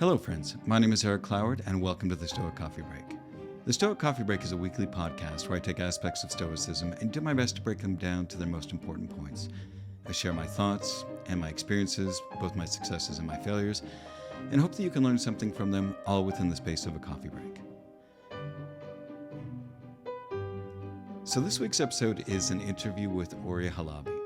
Hello friends, my name is Eric Cloward and welcome to the Stoic Coffee Break. The Stoic Coffee Break is a weekly podcast where I take aspects of Stoicism and do my best to break them down to their most important points. I share my thoughts and my experiences, both my successes and my failures, and hope that you can learn something from them all within the space of a coffee break. So this week's episode is an interview with Ori Halevy.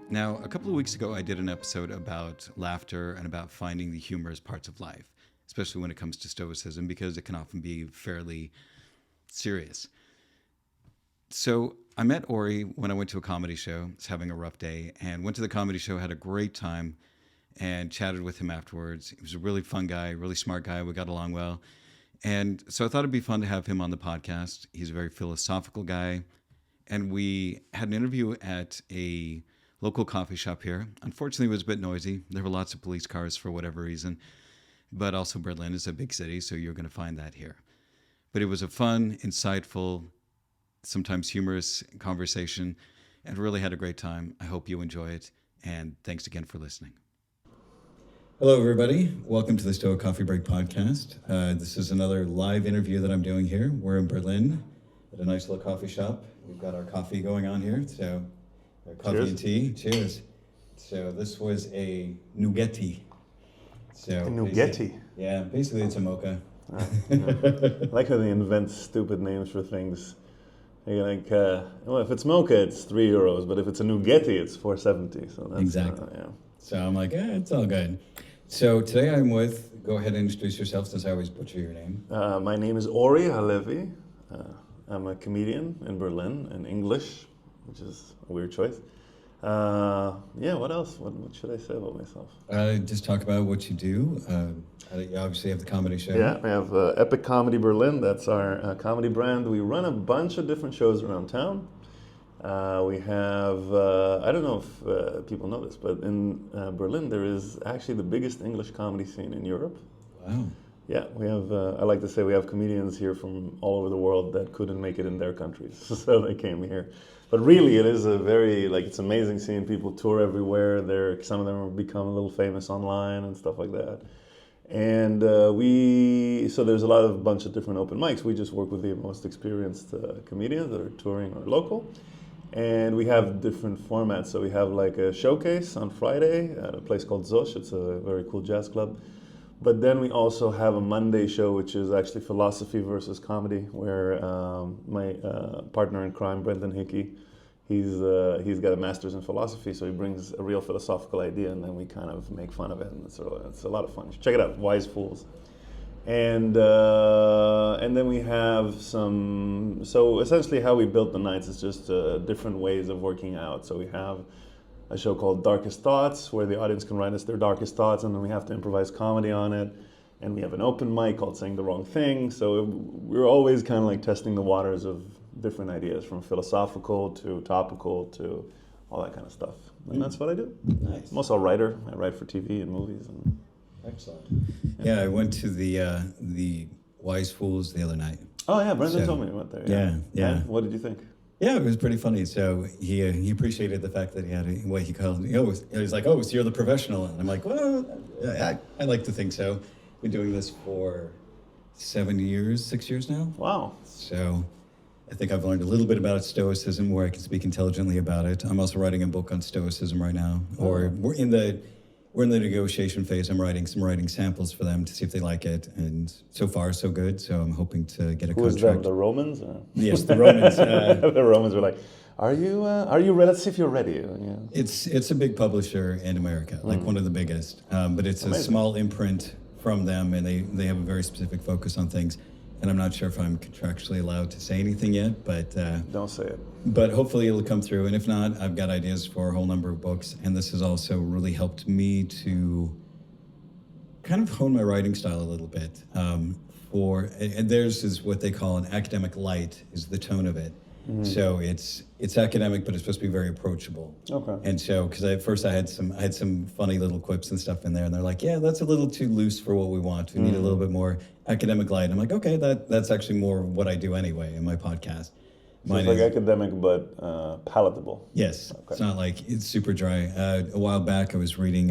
Now, a couple of weeks ago, I did an episode about laughter and about finding the humorous parts of life, especially when it comes to Stoicism, because it can often be fairly serious. So I met Ori when I went to a comedy show. I was having a rough day and went to the comedy show, had a great time, and chatted with him afterwards. He was a really fun guy, really smart guy. We got along well. And so I thought it'd be fun to have him on the podcast. He's a very philosophical guy. And we had an interview at a local coffee shop here. Unfortunately, it was a bit noisy. There were lots of police cars for whatever reason. But also Berlin is a big city, so you're going to find that here. But it was a fun, insightful, sometimes humorous conversation, and really had a great time. I hope you enjoy it, and thanks again for listening. Hello, everybody. Welcome to the Stoic Coffee Break podcast. This is another live interview that I'm doing here. We're in Berlin at a nice little coffee shop. We've got our coffee going on here, so our coffee Cheers. and tea. Cheers. So this was a Nugetti. So A Nugetti? Yeah, basically it's a mocha. I like how they invent stupid names for things. You're like, well, if it's mocha, it's €3, but if it's a Nugetti, it's $4.70. So that's Exactly. Yeah. So I'm like, it's all good. So today I'm with, go ahead and introduce yourself since I always butcher your name. My name is Ori Halevy. I'm a comedian in Berlin in English, which is a weird choice. What else? What should I say about myself? Just talk about what you do. You obviously have the comedy show. Yeah, we have Epic Comedy Berlin. That's our comedy brand. We run a bunch of different shows around town. We have, I don't know if people know this, but in Berlin there is actually the biggest English comedy scene in Europe. Wow. Yeah, we have, I like to say we have comedians here from all over the world that couldn't make it in their countries, so they came here. But really, it is a very, it's amazing seeing people tour everywhere. Some of them have become a little famous online and stuff like that. And so there's a bunch of different open mics. We just work with the most experienced comedians that are touring or local. And we have different formats. So we have like a showcase on Friday at a place called Zosh. It's a very cool jazz club. But then we also have a Monday show, which is actually philosophy versus comedy, where my partner in crime, Brendan Hickey, he's got a master's in philosophy, so he brings a real philosophical idea, and then we kind of make fun of it, and it's a lot of fun. Check it out, Wise Fools. And then we have some, so essentially how we built the nights is just different ways of working out. So we have a show called Darkest Thoughts, where the audience can write us their darkest thoughts, and then we have to improvise comedy on it. And we have an open mic called Saying the Wrong Thing. So we're always kind of like testing the waters of different ideas, from philosophical to topical to all that kind of stuff. And that's what I do. Nice. I'm also a writer. I write for TV and movies. Excellent. Yeah, I went to the Wise Fools the other night. Oh yeah, Brendan told me about that. Yeah. And what did you think? Yeah, it was pretty funny. So he appreciated the fact that he had what he called. He's like, so you're the professional, and I'm like, well, I like to think so. Been doing this for 6 years now. Wow. So I think I've learned a little bit about Stoicism, where I can speak intelligently about it. I'm also writing a book on Stoicism right now, or we're in the negotiation phase. I'm writing samples for them to see if they like it, and so far so good. So I'm hoping to get a Who contract. is that? The Romans? Or? Yes, the Romans. The Romans were like, "Are you ready? Let's see if you're ready." Yeah. It's a big publisher in America, like one of the biggest. But it's a small imprint from them, and they have a very specific focus on things. And I'm not sure if I'm contractually allowed to say anything yet, but Don't say it. But hopefully it'll come through. And if not, I've got ideas for a whole number of books. And this has also really helped me to kind of hone my writing style a little bit. And theirs is what they call an academic light, is the tone of it. Mm-hmm. So it's academic, but it's supposed to be very approachable. Okay. And so, because at first I had some funny little quips and stuff in there, and they're like, yeah, that's a little too loose for what we want. We need a little bit more academic light. And I'm like, okay, that's actually more what I do anyway in my podcast. So it's like academic, but palatable. Yes. Okay. It's not like it's super dry. A while back, I was reading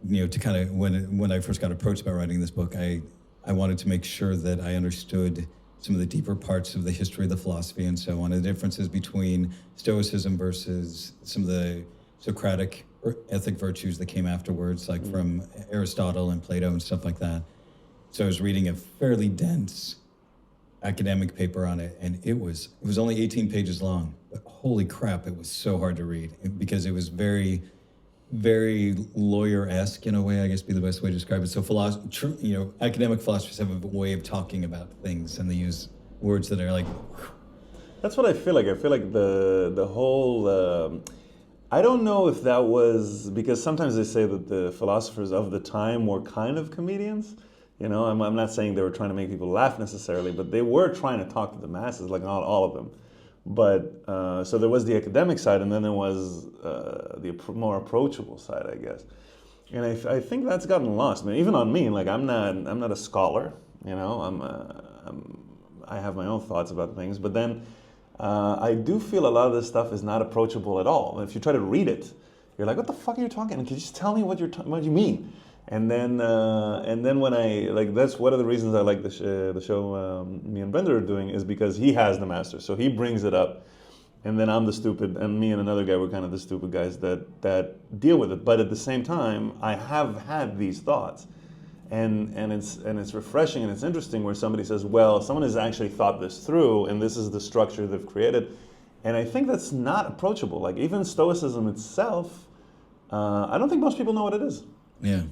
to kind of when I first got approached about writing this book, I wanted to make sure that I understood some of the deeper parts of the history of the philosophy and so on, the differences between Stoicism versus some of the Socratic ethic virtues that came afterwards, like from Aristotle and Plato and stuff like that. So I was reading a fairly dense academic paper on it, and it was only 18 pages long, but holy crap, it was so hard to read because it was very, very lawyer-esque in a way, I guess be the best way to describe it. So academic philosophers have a way of talking about things, and they use words that are like... That's what I feel like. I feel like the whole... I don't know if that was... Because sometimes they say that the philosophers of the time were kind of comedians. I'm not saying they were trying to make people laugh necessarily, but they were trying to talk to the masses, like not all of them. But so there was the academic side, and then there was the more approachable side, I guess. And I think that's gotten lost. I mean, even on me, like I'm not a scholar. I have my own thoughts about things, but then I do feel a lot of this stuff is not approachable at all. If you try to read it, you're like, what the fuck are you talking? Can you just tell me what you mean? And then when that's one of the reasons I like the show me and Brenda are doing is because he has the master, so he brings it up, and then I'm the stupid, and me and another guy were kind of the stupid guys that deal with it. But at the same time, I have had these thoughts, and it's refreshing and it's interesting where somebody says, well, someone has actually thought this through, and this is the structure they've created, and I think that's not approachable. Like even Stoicism itself, I don't think most people know what it is. Yeah.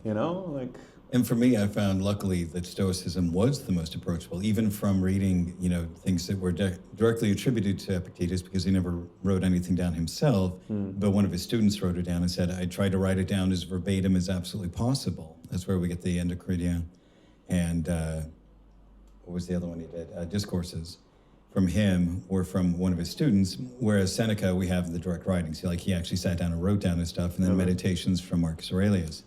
And for me, I found luckily that Stoicism was the most approachable, even from reading, things that were directly attributed to Epictetus, because he never wrote anything down himself. But one of his students wrote it down and said, I tried to write it down as verbatim as absolutely possible. That's where we get the Endocridia. And what was the other one he did? Discourses from him or from one of his students, whereas Seneca, we have the direct writings. He actually sat down and wrote down his stuff, and then Meditations from Marcus Aurelius.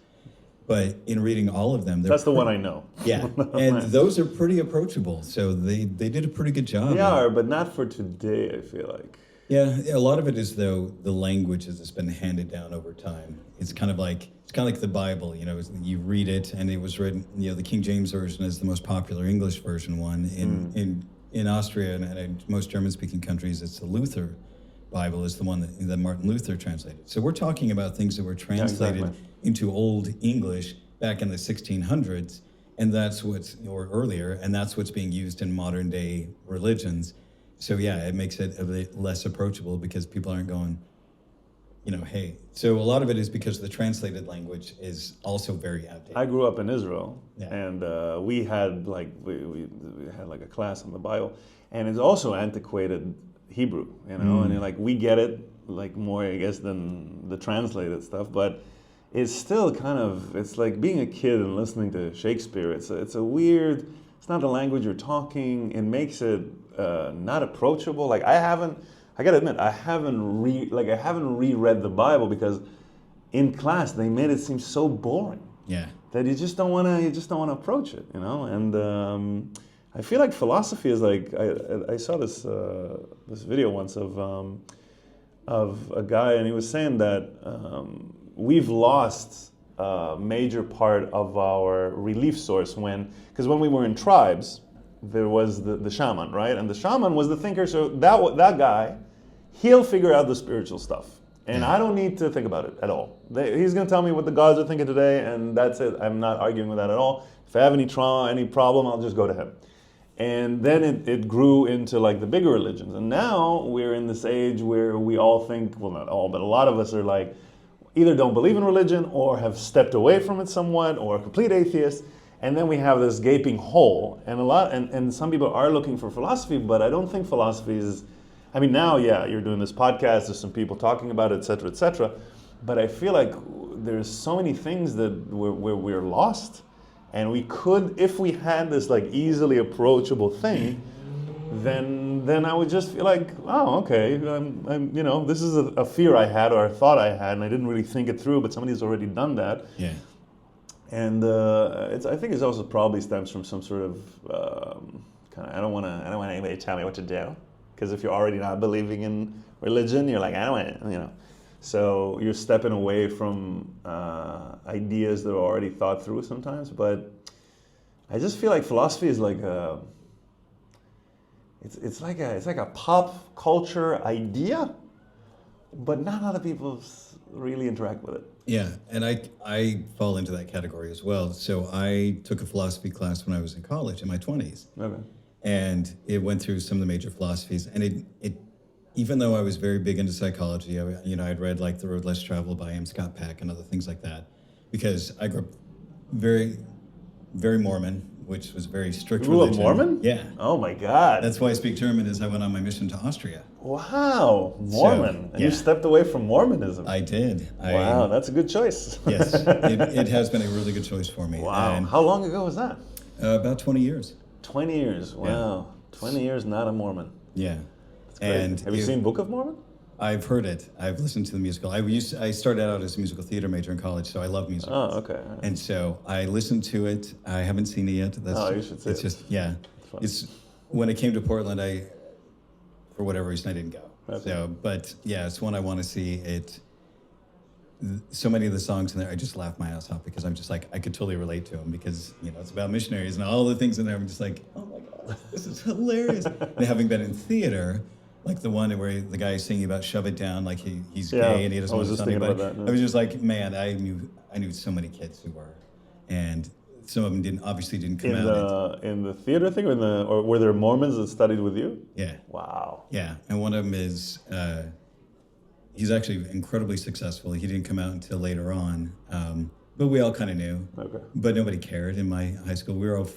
But in reading all of them... That's the one I know. Yeah, and those are pretty approachable, so they did a pretty good job. They are, but not for today, I feel like. Yeah, a lot of it is, though, the language that's been handed down over time. It's kind of like the Bible, you read it, and it was written, the King James Version is the most popular English version one. In Austria and in most German-speaking countries, it's the Luther Bible is the one that Martin Luther translated. So we're talking about things that were translated into Old English back in the 1600s, and or earlier, and that's what's being used in modern day religions. So yeah, it makes it a bit less approachable because people aren't going, hey. So a lot of it is because the translated language is also very outdated. I grew up in Israel, and we had we had a class on the Bible, and it's also antiquated Hebrew, and we get it more, I guess, than the translated stuff, but it's still it's like being a kid and listening to Shakespeare. It's a weird, it's not the language you're talking. It makes it not approachable. I gotta admit, I haven't reread the Bible because in class they made it seem so boring. Yeah. That you just don't want to approach it, and I feel like philosophy is I saw this video once of a guy, and he was saying that we've lost a major part of our relief source because when we were in tribes, there was the shaman, right? And the shaman was the thinker, so that guy, he'll figure out the spiritual stuff. And I don't need to think about it at all. He's going to tell me what the gods are thinking today, and that's it. I'm not arguing with that at all. If I have any trauma, any problem, I'll just go to him. And then it grew into the bigger religions. And now we're in this age where we all think, well, not all, but a lot of us are either don't believe in religion or have stepped away from it somewhat or are complete atheists. And then we have this gaping hole. And some people are looking for philosophy, but I don't think philosophy is, now, you're doing this podcast, there's some people talking about it, et cetera, et cetera. But I feel like there's so many things that we're lost. And we could, if we had this easily approachable thing, then I would just feel like, oh, okay, this is a fear I had or a thought I had, and I didn't really think it through, but somebody's already done that. Yeah. And I think it also probably stems from some sort of I don't want anybody to tell me what to do, because if you're already not believing in religion, you're like, I don't want So you're stepping away from ideas that are already thought through sometimes. But I just feel like philosophy is like it's like a pop culture idea, but not a lot of people really interact with it. Yeah, and I fall into that category as well. So I took a philosophy class when I was in college in my 20s. Okay. And it went through some of the major philosophies. And it even though I was very big into psychology, I'd read like The Road Less Traveled by Scott Peck and other things like that, because I grew up very, very Mormon, which was very strict You grew up religion. Mormon? Yeah. Oh my God. That's why I speak German, is I went on my mission to Austria. Wow, Mormon. And you stepped away from Mormonism. I did. Wow, that's a good choice. Yes, it has been a really good choice for me. Wow. And, how long ago was that? about 20 years. 20 years. Wow. 20 years not a Mormon. Yeah. That's crazy. And have you seen Book of Mormon? I've heard it. I've listened to the musical. I started out as a musical theater major in college, so I love musicals. Oh, okay. All right. And so I listened to it. I haven't seen it yet. You should see it. It's just, yeah. fun. It's when it came to Portland, for whatever reason, I didn't go. Okay. So, but yeah, it's one I want to see. So many of the songs in there, I just laugh my ass off, because I'm just like, I could totally relate to them, because it's about missionaries and all the things in there. I'm just like, oh my God, this is hilarious. And having been in theater, like the one where the guy is singing about shove it down, like he's gay and he doesn't want to tell anybody. I was just like, man, I knew so many kids who were, and some of them obviously didn't come out. In the theater thing, or were there Mormons that studied with you? Yeah. Wow. Yeah, and one of them is, he's actually incredibly successful. He didn't come out until later on, but we all kind of knew. Okay. But nobody cared in my high school. We were all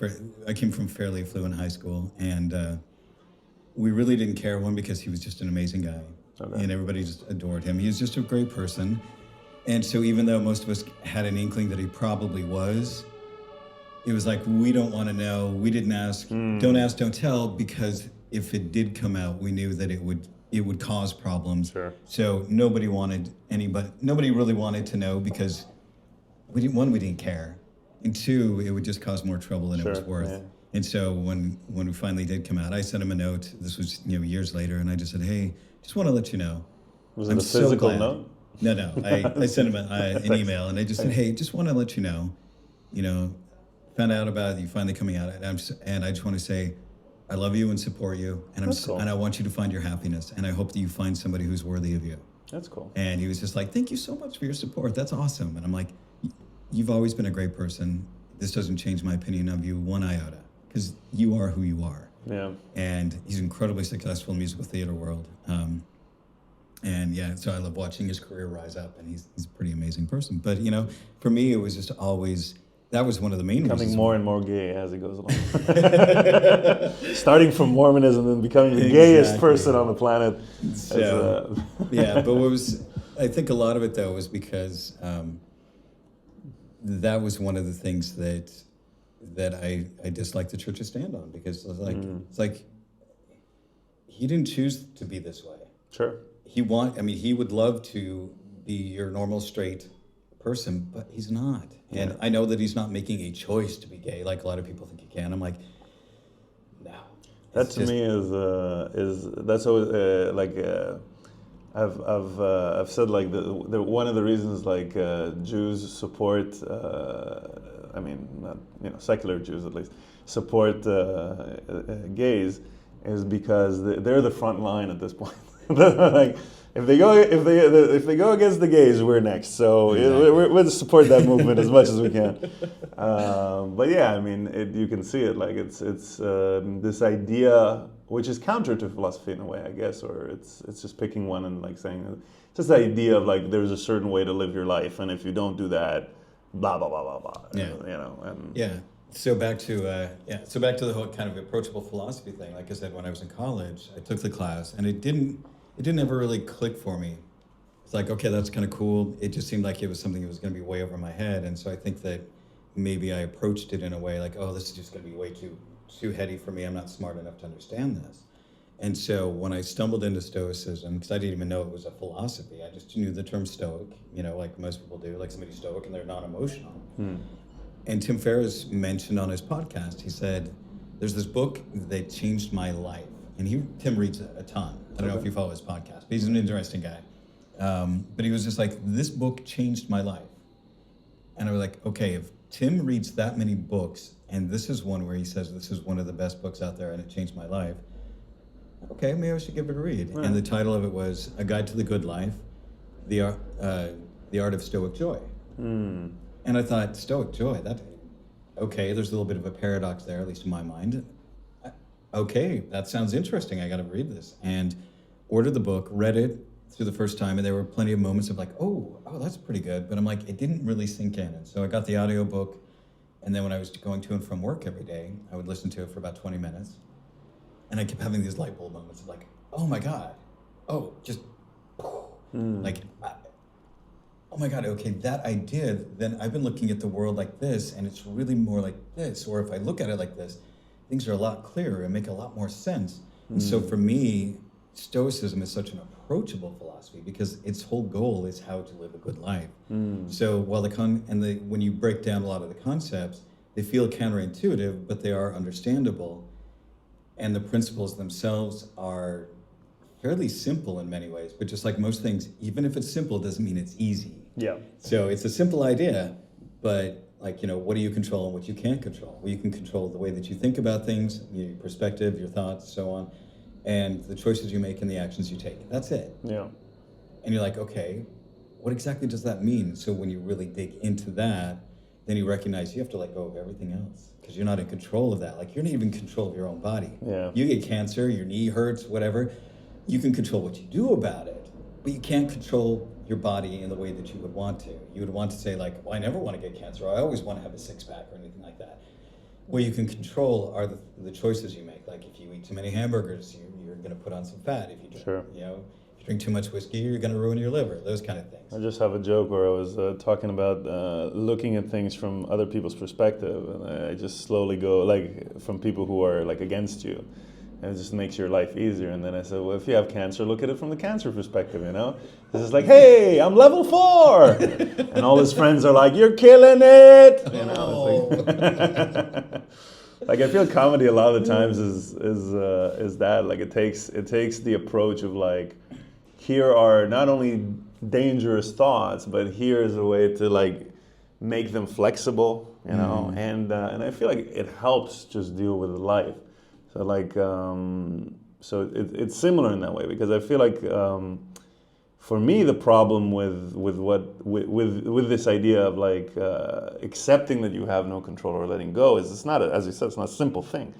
I came from fairly affluent high school, and we really didn't care. One, because he was just an amazing guy, and everybody just adored him. He was just a great person, and so even though most of us had an inkling that he probably was, it was like, we don't want to know. We didn't ask. Don't ask, don't tell, because if it did come out, we knew that it would cause problems. Sure. So nobody really wanted to know, because we didn't care, and two, it would just cause more trouble than it was worth. Yeah. And so when we finally did come out, I sent him a note. This was years later, and I just said, hey, just want to let you know. Was it a physical note? No. I sent him an email, and I just said, hey, just want to let you know, found out about you finally coming out, and I just want to say, I love you and support you, and and I want you to find your happiness, and I hope that you find somebody who's worthy of you. That's cool. And he was just like, thank you so much for your support. That's awesome. And I'm like, you've always been a great person. This doesn't change my opinion of you one iota, because you are who you are. Yeah. And he's incredibly successful in the musical theater world. And yeah, so I love watching his career rise up, and he's a pretty amazing person. But for me, it was just always, that was one of the main reasons. Becoming more and more gay as it goes along. Starting from Mormonism and becoming the gayest person on the planet. So, yeah, but I think a lot of it though was because that was one of the things that I disliked the church's stand on, because it's like he didn't choose to be this way. Sure. He would love to be your normal straight person, but he's not. And I know that he's not making a choice to be gay like a lot of people think he can. I'm like, no. That to me is that's always I've said like the one of the reasons like Jews support not secular Jews at least support gays is because they're the front line at this point. Like if they go against the gays, we're next. So we'll support that movement as much as we can. But yeah, you can see it. Like it's this idea which is counter to philosophy in a way, I guess, or it's just picking one and like saying it's just the idea of like there's a certain way to live your life, and if you don't do that, blah blah blah blah blah. Yeah. So back to the whole kind of approachable philosophy thing. Like I said, when I was in college, I took the class, and it didn't ever really click for me. It's like, okay, that's kind of cool. It just seemed like it was something that was going to be way over my head, and so I think that maybe I approached it in a way like, oh, this is just going to be way too heady for me. I'm not smart enough to understand this. And so when I stumbled into Stoicism, because I didn't even know it was a philosophy, I just knew the term Stoic, like most people do, like somebody's Stoic and they're non-emotional. And Tim Ferriss mentioned on his podcast, he said, there's this book that changed my life. And Tim reads a ton. I don't know if you follow his podcast, but he's an interesting guy. But he was just like, this book changed my life. And I was like, okay, if Tim reads that many books, and this is one where he says this is one of the best books out there and it changed my life, okay, maybe I should give it a read. Right. And the title of it was A Guide to the Good Life, The Art of Stoic Joy. And I thought, Stoic Joy, okay, there's a little bit of a paradox there, at least in my mind. Okay, that sounds interesting. I got to read this. And ordered the book, read it through the first time, and there were plenty of moments of like, oh, that's pretty good. But I'm like, it didn't really sink in. And so I got the audiobook, and then when I was going to and from work every day, I would listen to it for about 20 minutes. And I kept having these light bulb moments of like, oh my God. Oh, just like, oh my God, okay, that I did, then I've been looking at the world like this, and it's really more like this. Or if I look at it like this, things are a lot clearer and make a lot more sense. And so for me, Stoicism is such an approachable philosophy because its whole goal is how to live a good life. So while when you break down a lot of the concepts, they feel counterintuitive, but they are understandable. And the principles themselves are fairly simple in many ways, but just like most things, even if it's simple, doesn't mean it's easy. Yeah. So it's a simple idea, but like, what do you control and what you can't control? Well, you can control the way that you think about things, your perspective, your thoughts, so on, and the choices you make and the actions you take. That's it. Yeah. And you're like, okay, what exactly does that mean? So when you really dig into that, then you recognize you have to let go of everything else because you're not in control of that. Like, you're not even in control of your own body. Yeah. You get cancer, your knee hurts, whatever. You can control what you do about it, but you can't control your body in the way that you would want to. You would want to say like, well, I never want to get cancer. Or I always want to have a six-pack or anything like that. What you can control are the choices you make. Like if you eat too many hamburgers, you're going to put on some fat. If you drink, Sure. if you drink too much whiskey, you're going to ruin your liver. Those kind of things. I just have a joke where I was talking about looking at things from other people's perspective, and I just slowly go like from people who are like against you, and it just makes your life easier. And then I said, well, if you have cancer, look at it from the cancer perspective. This is like, hey, I'm level 4, and all his friends are like, you're killing it. Like I feel comedy a lot of the times is that like it takes the approach of like, here are not only dangerous thoughts, but here's a way to like make them flexible, and I feel like it helps just deal with life. So like so it's similar in that way because I feel like for me the problem with this idea of like accepting that you have no control or letting go is it's not as you said, it's not a simple thing.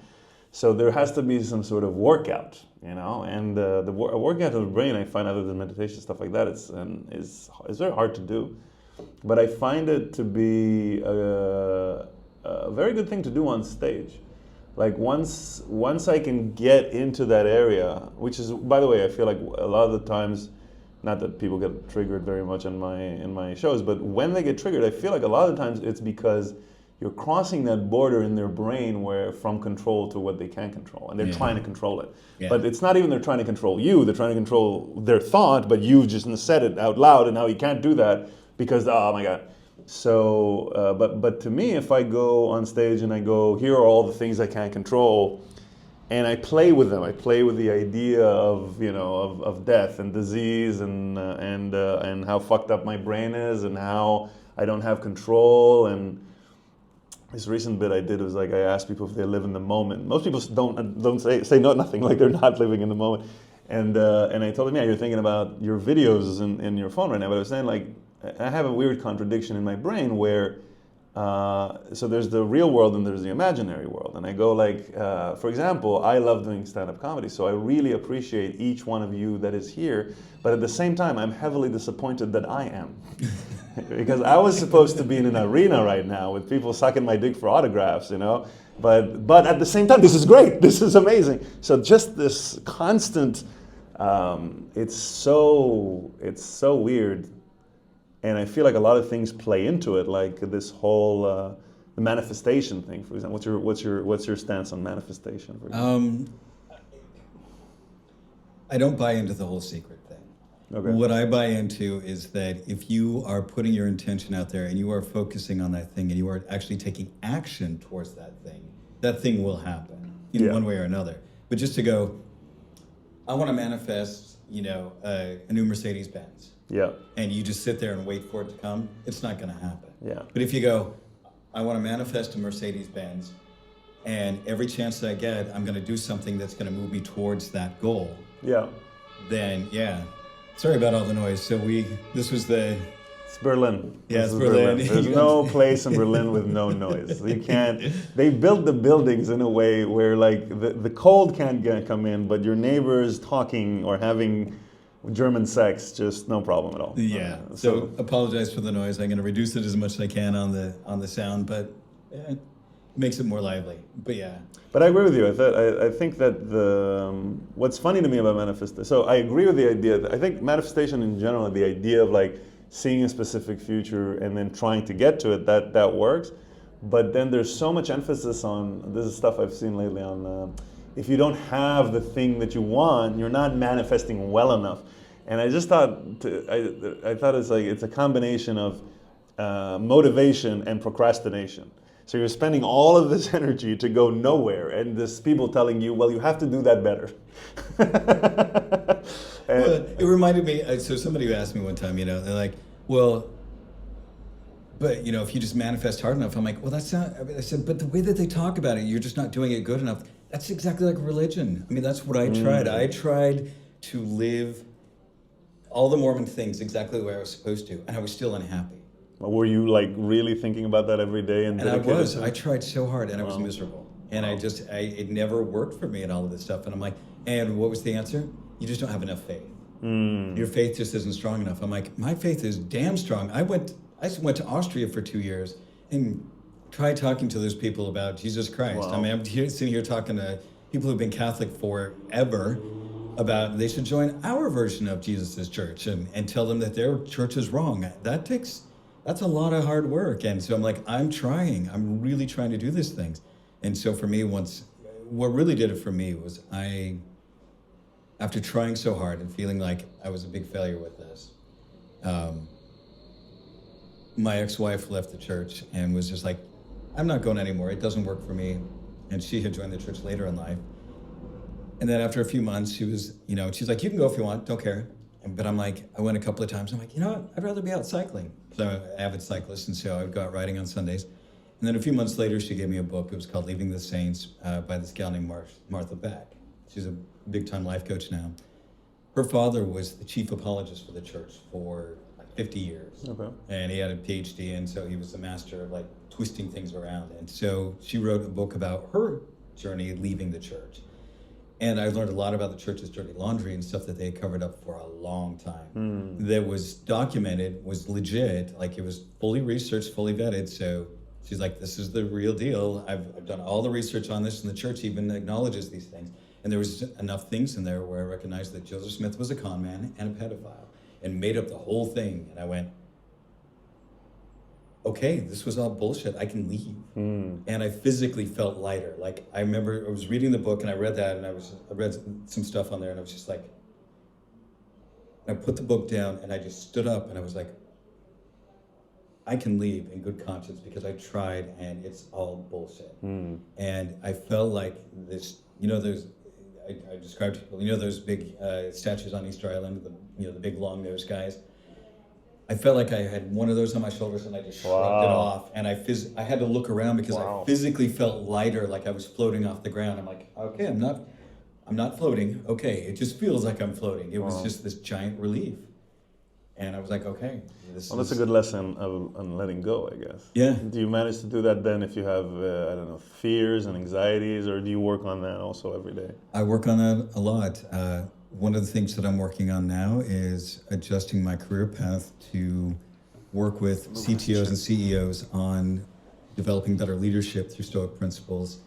So there has to be some sort of workout, and a workout of the brain, I find other than meditation, stuff like that, is very hard to do. But I find it to be a very good thing to do on stage. Like once I can get into that area, which is, by the way, I feel like a lot of the times, not that people get triggered very much in my shows, but when they get triggered, I feel like a lot of the times it's because you're crossing that border in their brain where from control to what they can't control, and they're trying to control it. Yeah. But it's not even they're trying to control you, they're trying to control their thought, but you've just said it out loud, and now you can't do that because, oh my God. So, but to me, if I go on stage and I go, here are all the things I can't control, and I play with them, I play with the idea of, of death and disease and how fucked up my brain is and how I don't have control. And this recent bit I did was like I asked people if they live in the moment. Most people don't say nothing, like they're not living in the moment. And I told them, yeah, you're thinking about your videos in your phone right now. But I was saying like I have a weird contradiction in my brain where so there's the real world and there's the imaginary world. And I go like, for example, I love doing stand-up comedy, so I really appreciate each one of you that is here. But at the same time, I'm heavily disappointed that I am. Because I was supposed to be in an arena right now with people sucking my dick for autographs, But at the same time, this is great. This is amazing. So just this constant, it's so weird. And I feel like a lot of things play into it, like this whole the manifestation thing, for example. What's your stance on manifestation? For example? I don't buy into the whole secret thing. Okay. What I buy into is that if you are putting your intention out there and you are focusing on that thing and you are actually taking action towards that thing will happen in one way or another. But just to go, I want to manifest, a new Mercedes-Benz. Yeah. and you just sit there and wait for it to come, it's not going to happen. Yeah. But if you go, I want to manifest a Mercedes-Benz, and every chance that I get, I'm going to do something that's going to move me towards that goal. Yeah. Then, yeah. Sorry about all the noise. So It's Berlin. Yeah, This it's is Berlin. There's no place in Berlin with no noise. You can't. They built the buildings in a way where like the cold can't come in, but your neighbors talking or having German sex, just no problem at all. Yeah. So apologize for the noise. I'm going to reduce it as much as I can on the sound, but it makes it more lively. But yeah. But I agree with you. I think that what's funny to me about manifestation. So I agree with the idea. I think manifestation in general, the idea of like seeing a specific future and then trying to get to it, that works. But then there's so much emphasis on, this is stuff I've seen lately on, if you don't have the thing that you want, you're not manifesting well enough. And I just thought, I thought it's a combination of motivation and procrastination. So you're spending all of this energy to go nowhere, and there's people telling you, well, you have to do that better. Well, it reminded me, so somebody asked me one time, they're like, well, but if you just manifest hard enough, I'm like, well, that's not, I said, but the way that they talk about it, you're just not doing it good enough. That's exactly like religion. I mean, that's what I tried. I tried to live all the Mormon things exactly the way I was supposed to, and I was still unhappy. Were you like really thinking about that every day? And I was. I tried so hard, and I was miserable. And it never worked for me and all of this stuff. And I'm like, and what was the answer? You just don't have enough faith. Your faith just isn't strong enough. I'm like, my faith is damn strong. I went to Austria for 2 years and tried talking to those people about Jesus Christ. Wow. I mean, I'm sitting here talking to people who've been Catholic forever about they should join our version of Jesus's church and tell them that their church is wrong. That's a lot of hard work. And so I'm like, I'm really trying to do these things. And so for me, what really did it for me was after trying so hard and feeling like I was a big failure with this, my ex-wife left the church and was just like, I'm not going anymore. It doesn't work for me. And she had joined the church later in life. And then after a few months, she was, she's like, you can go if you want, don't care. But I'm like, I went a couple of times. I'm like, what? I'd rather be out cycling. So I'm an avid cyclist, and so I would go out riding on Sundays. And then a few months later, she gave me a book. It was called Leaving the Saints by this gal named Martha Beck. She's a big-time life coach now. Her father was the chief apologist for the church for like 50 years. Okay. And he had a PhD, and so he was a master of like twisting things around. And so she wrote a book about her journey leaving the church. And I learned a lot about the church's dirty laundry and stuff that they had covered up for a long time. That was documented, was legit, like it was fully researched, fully vetted. So she's like, this is the real deal. I've done all the research on this, and the church even acknowledges these things. And there was enough things in there where I recognized that Joseph Smith was a con man and a pedophile and made up the whole thing. And I went, okay, this was all bullshit. I can leave. And I physically felt lighter. Like I remember I was reading the book and I read that and I read some stuff on there and I was just like, I put the book down and I just stood up and I was like, I can leave in good conscience because I tried and it's all bullshit. And I felt like this, I described to people, those big statues on Easter Island, the big long-nosed guys. I felt like I had one of those on my shoulders and I just shrugged it off. And I had to look around because I physically felt lighter, like I was floating off the ground. I'm like, okay, I'm not floating. Okay, it just feels like I'm floating. It was just this giant relief. And I was like, okay. That's a good lesson on letting go, I guess. Yeah. Do you manage to do that then if you have, fears and anxieties, or do you work on that also every day? I work on that a lot. One of the things that I'm working on now is adjusting my career path to work with CTOs and CEOs on developing better leadership through Stoic principles.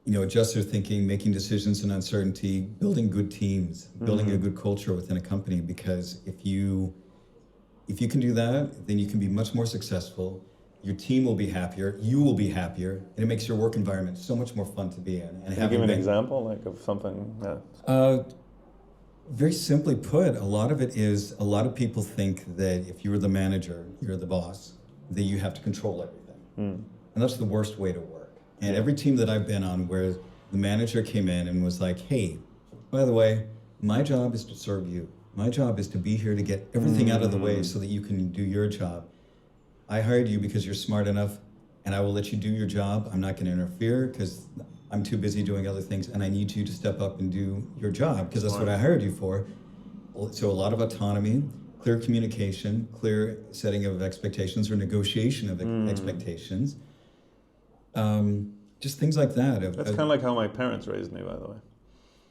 Adjust their thinking, making decisions in uncertainty, building good teams, building a good culture within a company. Because if you can do that, then you can be much more successful. Your team will be happier, you will be happier, and it makes your work environment so much more fun to be in. And Can you give me an example, like of something? Yeah. Very simply put, a lot of people think that if you're the manager, you're the boss, that you have to control everything. And that's the worst way to work. And every team that I've been on where the manager came in and was like, hey, by the way, my job is to serve you. My job is to be here to get everything out of the way so that you can do your job. I hired you because you're smart enough, and I will let you do your job. I'm not going to interfere because I'm too busy doing other things, and I need you to step up and do your job because that's what I hired you for. So a lot of autonomy, clear communication, clear setting of expectations or negotiation of expectations. Just things like that. That's kind of like how my parents raised me, by the way.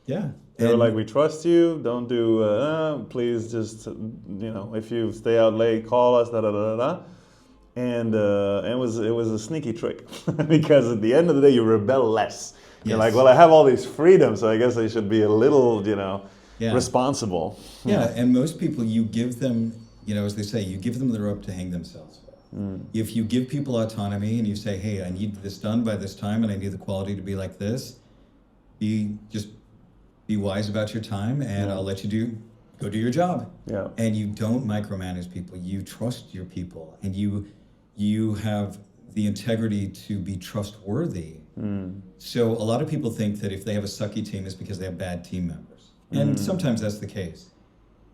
Yeah. They were like, we trust you, don't do, please just, if you stay out late, call us, da da da da da. And it was a sneaky trick because at the end of the day, you rebel less. You're like, well, I have all these freedoms, so I guess I should be a little, responsible. Yeah, and most people, you give them, as they say, you give them the rope to hang themselves. If you give people autonomy and you say, hey, I need this done by this time and I need the quality to be like this, be wise about your time and I'll let you go do your job. Yeah. And you don't micromanage people. You trust your people and you have the integrity to be trustworthy. So a lot of people think that if they have a sucky team, it's because they have bad team members. And sometimes that's the case.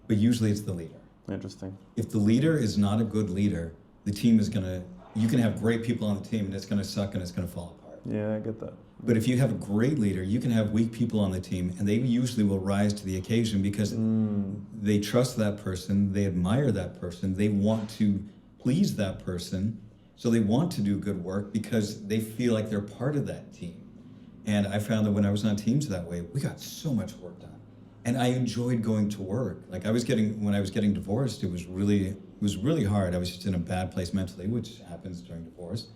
But usually it's the leader. Interesting. If the leader is not a good leader, the team is you can have great people on the team and it's going to suck and it's going to fall apart. Yeah, I get that. But if you have a great leader, you can have weak people on the team and they usually will rise to the occasion because they trust that person, they admire that person, they want to please that person, so they want to do good work because they feel like they're part of that team. And I found that when I was on teams that way, we got so much work done. And I enjoyed going to work. Like when I was getting divorced, it was really hard. I was just in a bad place mentally, which happens during divorce.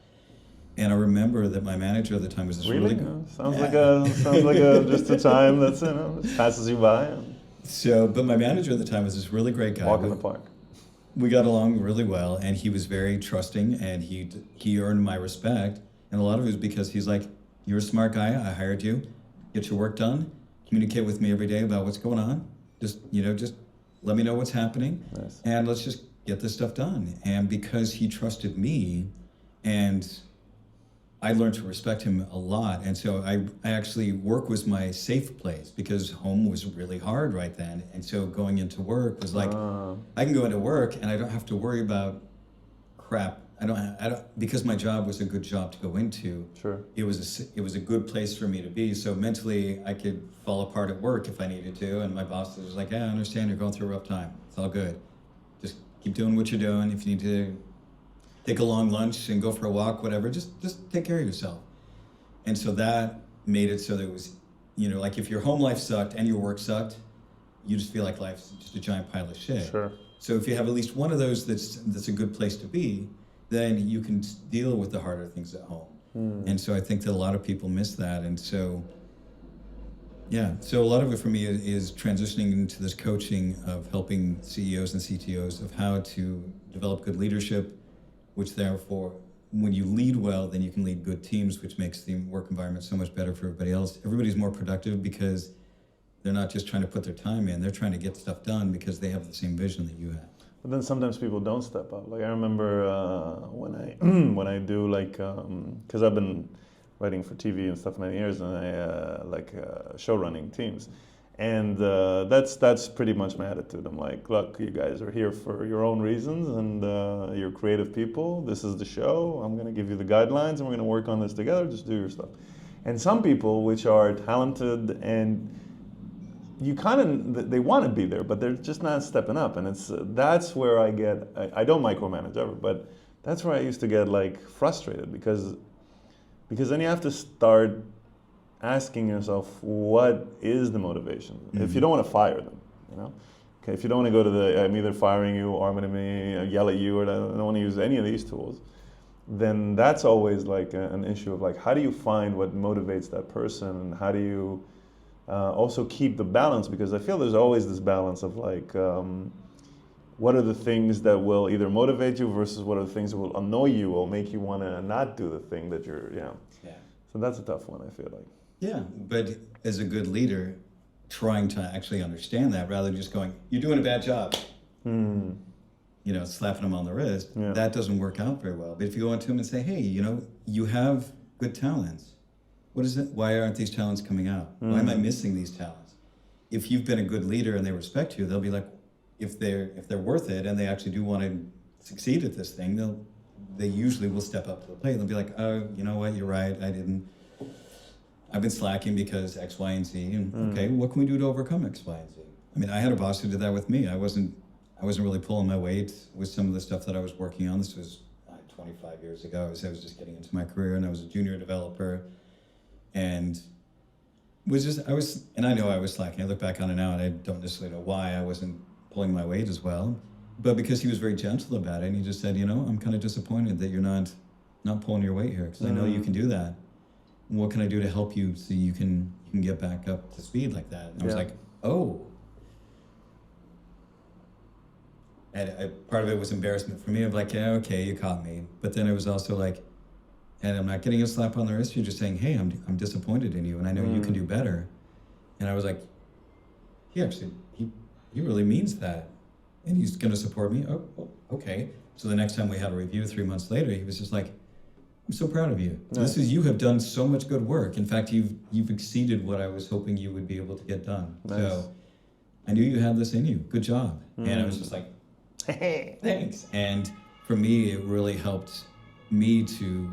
And I remember that my manager at the time was this really good. Sounds like just a time that's passes you by. But my manager at the time was this really great guy. Walk in the park. We got along really well, and he was very trusting, and he earned my respect. And a lot of it was because he's like, "You're a smart guy. I hired you. Get your work done. Communicate with me every day about what's going on. Just let me know what's happening, and let's just get this stuff done." And because he trusted me, and I learned to respect him a lot. And so I actually, work was my safe place because home was really hard right then. And so going into work was like, I can go into work and I don't have to worry about crap. I don't because my job was a good job to go into. Sure. It was a good place for me to be. So mentally I could fall apart at work if I needed to. And my boss was like, yeah, I understand you're going through a rough time. It's all good. Just keep doing what you're doing. If you need to take a long lunch and go for a walk, whatever, just take care of yourself. And so that made it so that it was, like if your home life sucked and your work sucked, you just feel like life's just a giant pile of shit. Sure. So if you have at least one of those that's a good place to be, then you can deal with the harder things at home. And so I think that a lot of people miss that. And so, so a lot of it for me is transitioning into this coaching of helping CEOs and CTOs of how to develop good leadership, which therefore, when you lead well, then you can lead good teams, which makes the work environment so much better for everybody else. Everybody's more productive because they're not just trying to put their time in, they're trying to get stuff done because they have the same vision that you have. But then sometimes people don't step up. Like I remember when I do because I've been writing for TV and stuff many years, and I show running teams. And that's pretty much my attitude. I'm like, look, you guys are here for your own reasons, and you're creative people. This is the show. I'm going to give you the guidelines, and we're going to work on this together. Just do your stuff. And some people, which are talented, and you they want to be there, but they're just not stepping up. And that's where I don't micromanage ever, but that's where I used to get frustrated because then you have to start asking yourself, what is the motivation? Mm-hmm. If you don't want to fire them, okay, if you don't want to go to I'm either firing you or I'm going to yell at you, or I don't want to use any of these tools, then that's always an issue of how do you find what motivates that person, and how do you also keep the balance? Because I feel there's always this balance of what are the things that will either motivate you versus what are the things that will annoy you or make you want to not do the thing that you're, Yeah. So that's a tough one, I feel like. Yeah, but as a good leader, trying to actually understand that rather than just going, you're doing a bad job, slapping them on the wrist, that doesn't work out very well. But if you go into them and say, hey, you have good talents. What is it? Why aren't these talents coming out? Why am I missing these talents? If you've been a good leader and they respect you, they'll be like, if they're worth it and they actually do want to succeed at this thing, they usually will step up to the plate. They'll be like, oh, you know what, you're right, I've been slacking because X, Y, and Z. And okay, what can we do to overcome X, Y, and Z? I mean, I had a boss who did that with me. I wasn't really pulling my weight with some of the stuff that I was working on. This was 25 years ago. I was just getting into my career, and I was a junior developer, and I know I was slacking. I look back on it now, and I don't necessarily know why I wasn't pulling my weight as well, but because he was very gentle about it, and he just said, I'm kind of disappointed that you're not pulling your weight here, because I know you can do that. What can I do to help you so you can get back up to speed like that? And I was like, oh. And part of it was embarrassment for me of like, yeah, okay, you caught me. But then it was also like, and I'm not getting a slap on the wrist. You're just saying, hey, I'm disappointed in you, and I know you can do better. And I was like, he really means that, and he's going to support me. Oh, okay. So the next time we had a review 3 months later, he was just like, I'm so proud of you. Nice. You have done so much good work. In fact, you've exceeded what I was hoping you would be able to get done. Nice. So I knew you had this in you. Good job. And I was just like, thanks. And for me, it really helped me to...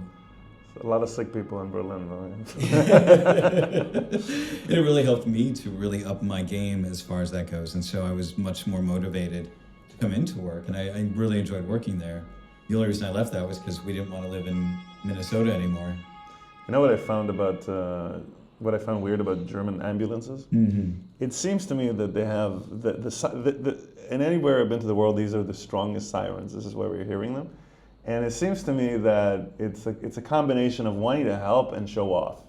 A lot of sick people in Berlin, though. It really helped me to really up my game as far as that goes. And so I was much more motivated to come into work. And I really enjoyed working there. The only reason I left that was because we didn't want to live in Minnesota anymore. You know what I found weird about German ambulances? Mm-hmm. It seems to me that they have and anywhere I've been to the world, these are the strongest sirens. This is where we're hearing them, and it seems to me that it's a combination of wanting to help and show off,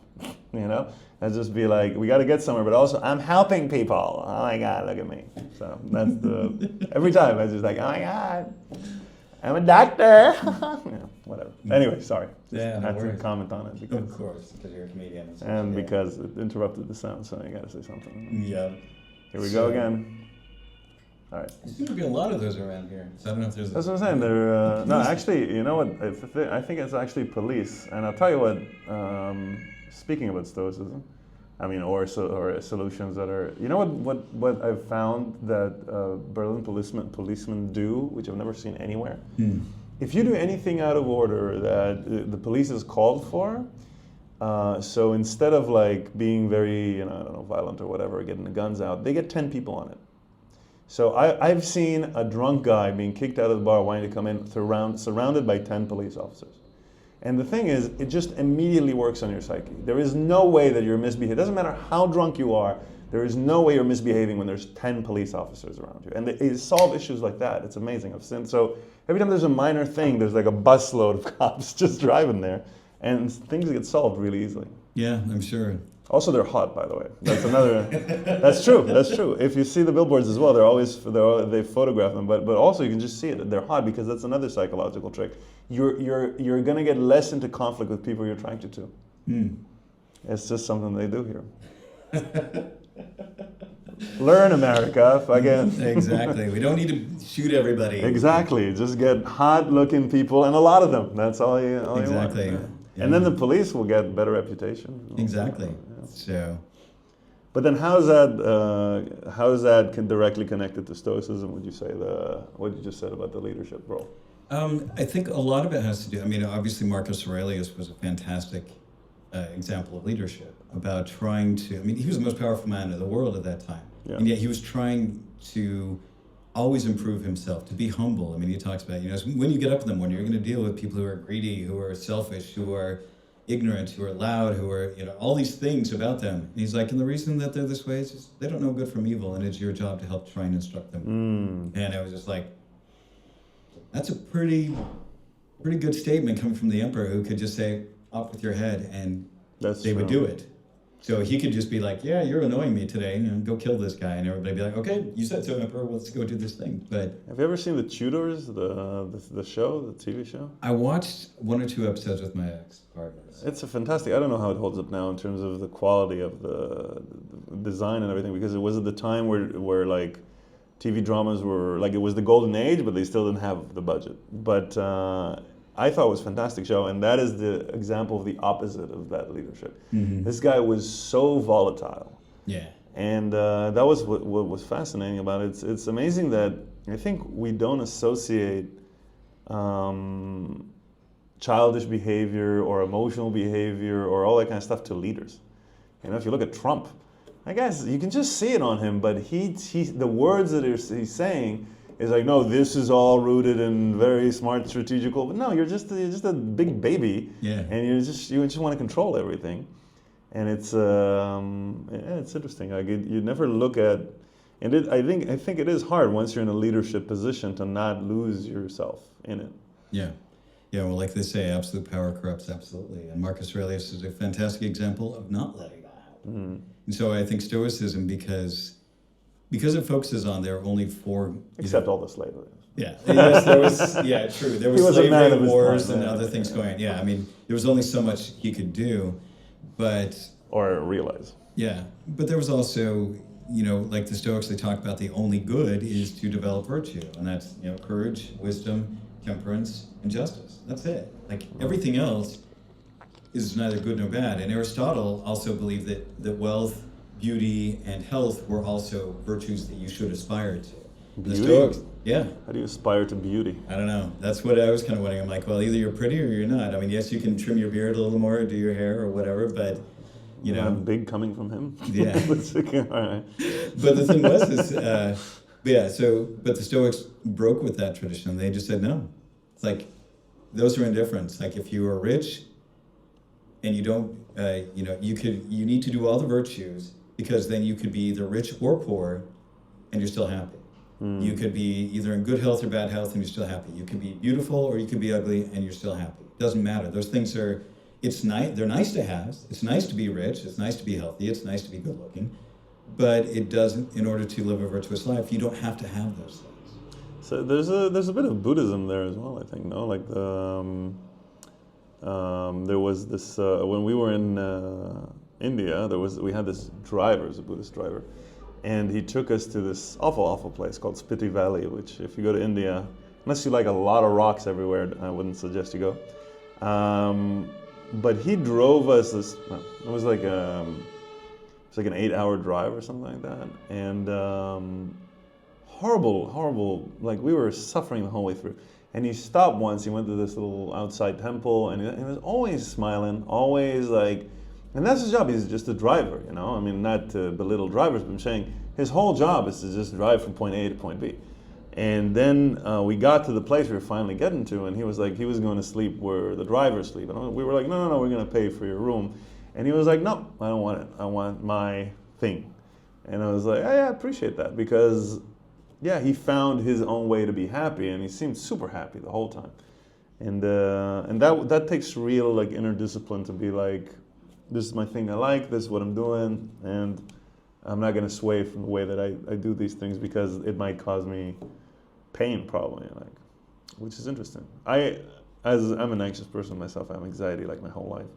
and just be like, we got to get somewhere, but also I'm helping people. Oh my God, look at me! So that's every time I was just like, oh my God. I'm a doctor. Whatever. Anyway, sorry. Yeah, I had to comment on it. Of course, because you're a comedian. And because it interrupted the sound, so I got to say something. Yeah. Here we go again. All right. There seem to be a lot of those around here. So I don't know if there's... That's what I'm saying. They're, no, actually, you know what? I think it's actually police. And I'll tell you what, speaking about stoicism, or solutions that are, you know what I've found that Berlin policemen do, which I've never seen anywhere. If you do anything out of order that the police is called for, so instead of like being very, violent or whatever, getting the guns out, they get 10 people on it. So I've seen a drunk guy being kicked out of the bar wanting to come in, surrounded by 10 police officers. And the thing is, it just immediately works on your psyche. There is no way that you're misbehaving. It doesn't matter how drunk you are, there is no way you're misbehaving when there's 10 police officers around you. And they solve issues like that. It's amazing. So every time there's a minor thing, there's like a busload of cops just driving there. And things get solved really easily. Yeah, I'm sure. Also, they're hot, by the way. That's another. That's true. If you see the billboards as well, they photograph them, but also you can just see it. They're hot because that's another psychological trick. You're gonna get less into conflict with people you're trying to. It's just something they do here. Learn, America, again. Exactly. We don't need to shoot everybody. Exactly. Just get hot-looking people, and a lot of them. That's all you want. Exactly. Yeah. And then the police will get better reputation. Exactly. Yeah. So. But then, how is that directly connected to Stoicism? Would you say what you just said about the leadership role? I think a lot of it has to do. Obviously, Marcus Aurelius was a fantastic example of leadership. About trying to. He was the most powerful man in the world at that time, and yet he was trying to always improve himself, to be humble. He talks about, when you get up in the morning, you're going to deal with people who are greedy, who are selfish, who are ignorant, who are loud, who are, all these things about them. And he's like, and the reason that they're this way is just, they don't know good from evil, and it's your job to help try and instruct them. And I was just like, that's a pretty good statement coming from the emperor, who could just say, off with your head, and they would do it. So he could just be like, yeah, you're annoying me today, go kill this guy. And everybody be like, okay, you said so, Emperor, let's go do this thing. But have you ever seen The Tudors, the show, the TV show? I watched 1 or 2 episodes with my ex-partners. It's a fantastic, I don't know how it holds up now in terms of the quality of the design and everything, because it was at the time where like TV dramas were, like, it was the golden age, but they still didn't have the budget. But I thought it was a fantastic show, and that is the example of the opposite of that leadership. This guy was so volatile. Yeah. And that was what was fascinating about it. It's amazing that I think we don't associate childish behavior or emotional behavior or all that kind of stuff to leaders. You know, if you look at Trump, I guess you can just see it on him, but the words that he's saying is like, no, this is all rooted in very smart strategical. But no, you're just a big baby, and you just want to control everything, and it's interesting. Like you never look at, and I think it is hard once you're in a leadership position to not lose yourself in it. Yeah. Yeah, well, like they say, absolute power corrupts absolutely. And Marcus Aurelius is a fantastic example of not letting that happen. Mm-hmm. And so I think Stoicism, because it focuses on there are only four... Except all the slavery. Yeah, yes, there was, yeah, true. There was slavery, wars, and other things going on. Yeah, I mean, there was only so much he could do, but... Or realize. Yeah, but there was also, like the Stoics, they talk about the only good is to develop virtue. And that's, courage, wisdom, temperance, and justice. That's it. Like everything else is neither good nor bad. And Aristotle also believed that wealth, beauty, and health were also virtues that you should aspire to. Beauty? The Stoics, yeah. How do you aspire to beauty? I don't know. That's what I was kind of wondering. I'm like, well, either you're pretty or you're not. I mean, yes, you can trim your beard a little more, or do your hair or whatever, but big coming from him. Yeah. All right. But the thing was, but the Stoics broke with that tradition. They just said no. It's like those are indifferents. Like if you are rich, and you don't, you need to do all the virtues because then you could be either rich or poor, and you're still happy. Mm. You could be either in good health or bad health, and you're still happy. You could be beautiful or you could be ugly, and you're still happy. Doesn't matter. Those things are. It's nice. They're nice to have. It's nice to be rich. It's nice to be healthy. It's nice to be good looking, but it doesn't. In order to live a virtuous life, you don't have to have those things. So there's a bit of Buddhism there as well. I think like there was this when we were in India. We had this driver, a Buddhist driver, and he took us to this awful place called Spiti Valley. Which, if you go to India, unless you like a lot of rocks everywhere, I wouldn't suggest you go. But he drove us this. It was like an 8-hour drive or something like that, and horrible. Like we were suffering the whole way through. And he stopped once. He went to this little outside temple, and he was always smiling, always like. And that's his job. He's just a driver, I mean, not to belittle drivers, but I'm saying his whole job is to just drive from point A to point B. And then we got to the place we were finally getting to, and he was like, he was going to sleep where the drivers sleep. And we were like, no, we're going to pay for your room. And he was like, no, I don't want it. I want my thing. And I was like, I appreciate that, because, yeah, he found his own way to be happy, and he seemed super happy the whole time. And that takes real like inner discipline to be like, this is my thing I like, this is what I'm doing, and I'm not going to sway from the way that I do these things because it might cause me pain probably, like, which is interesting. I'm an anxious person myself. I have anxiety like my whole life,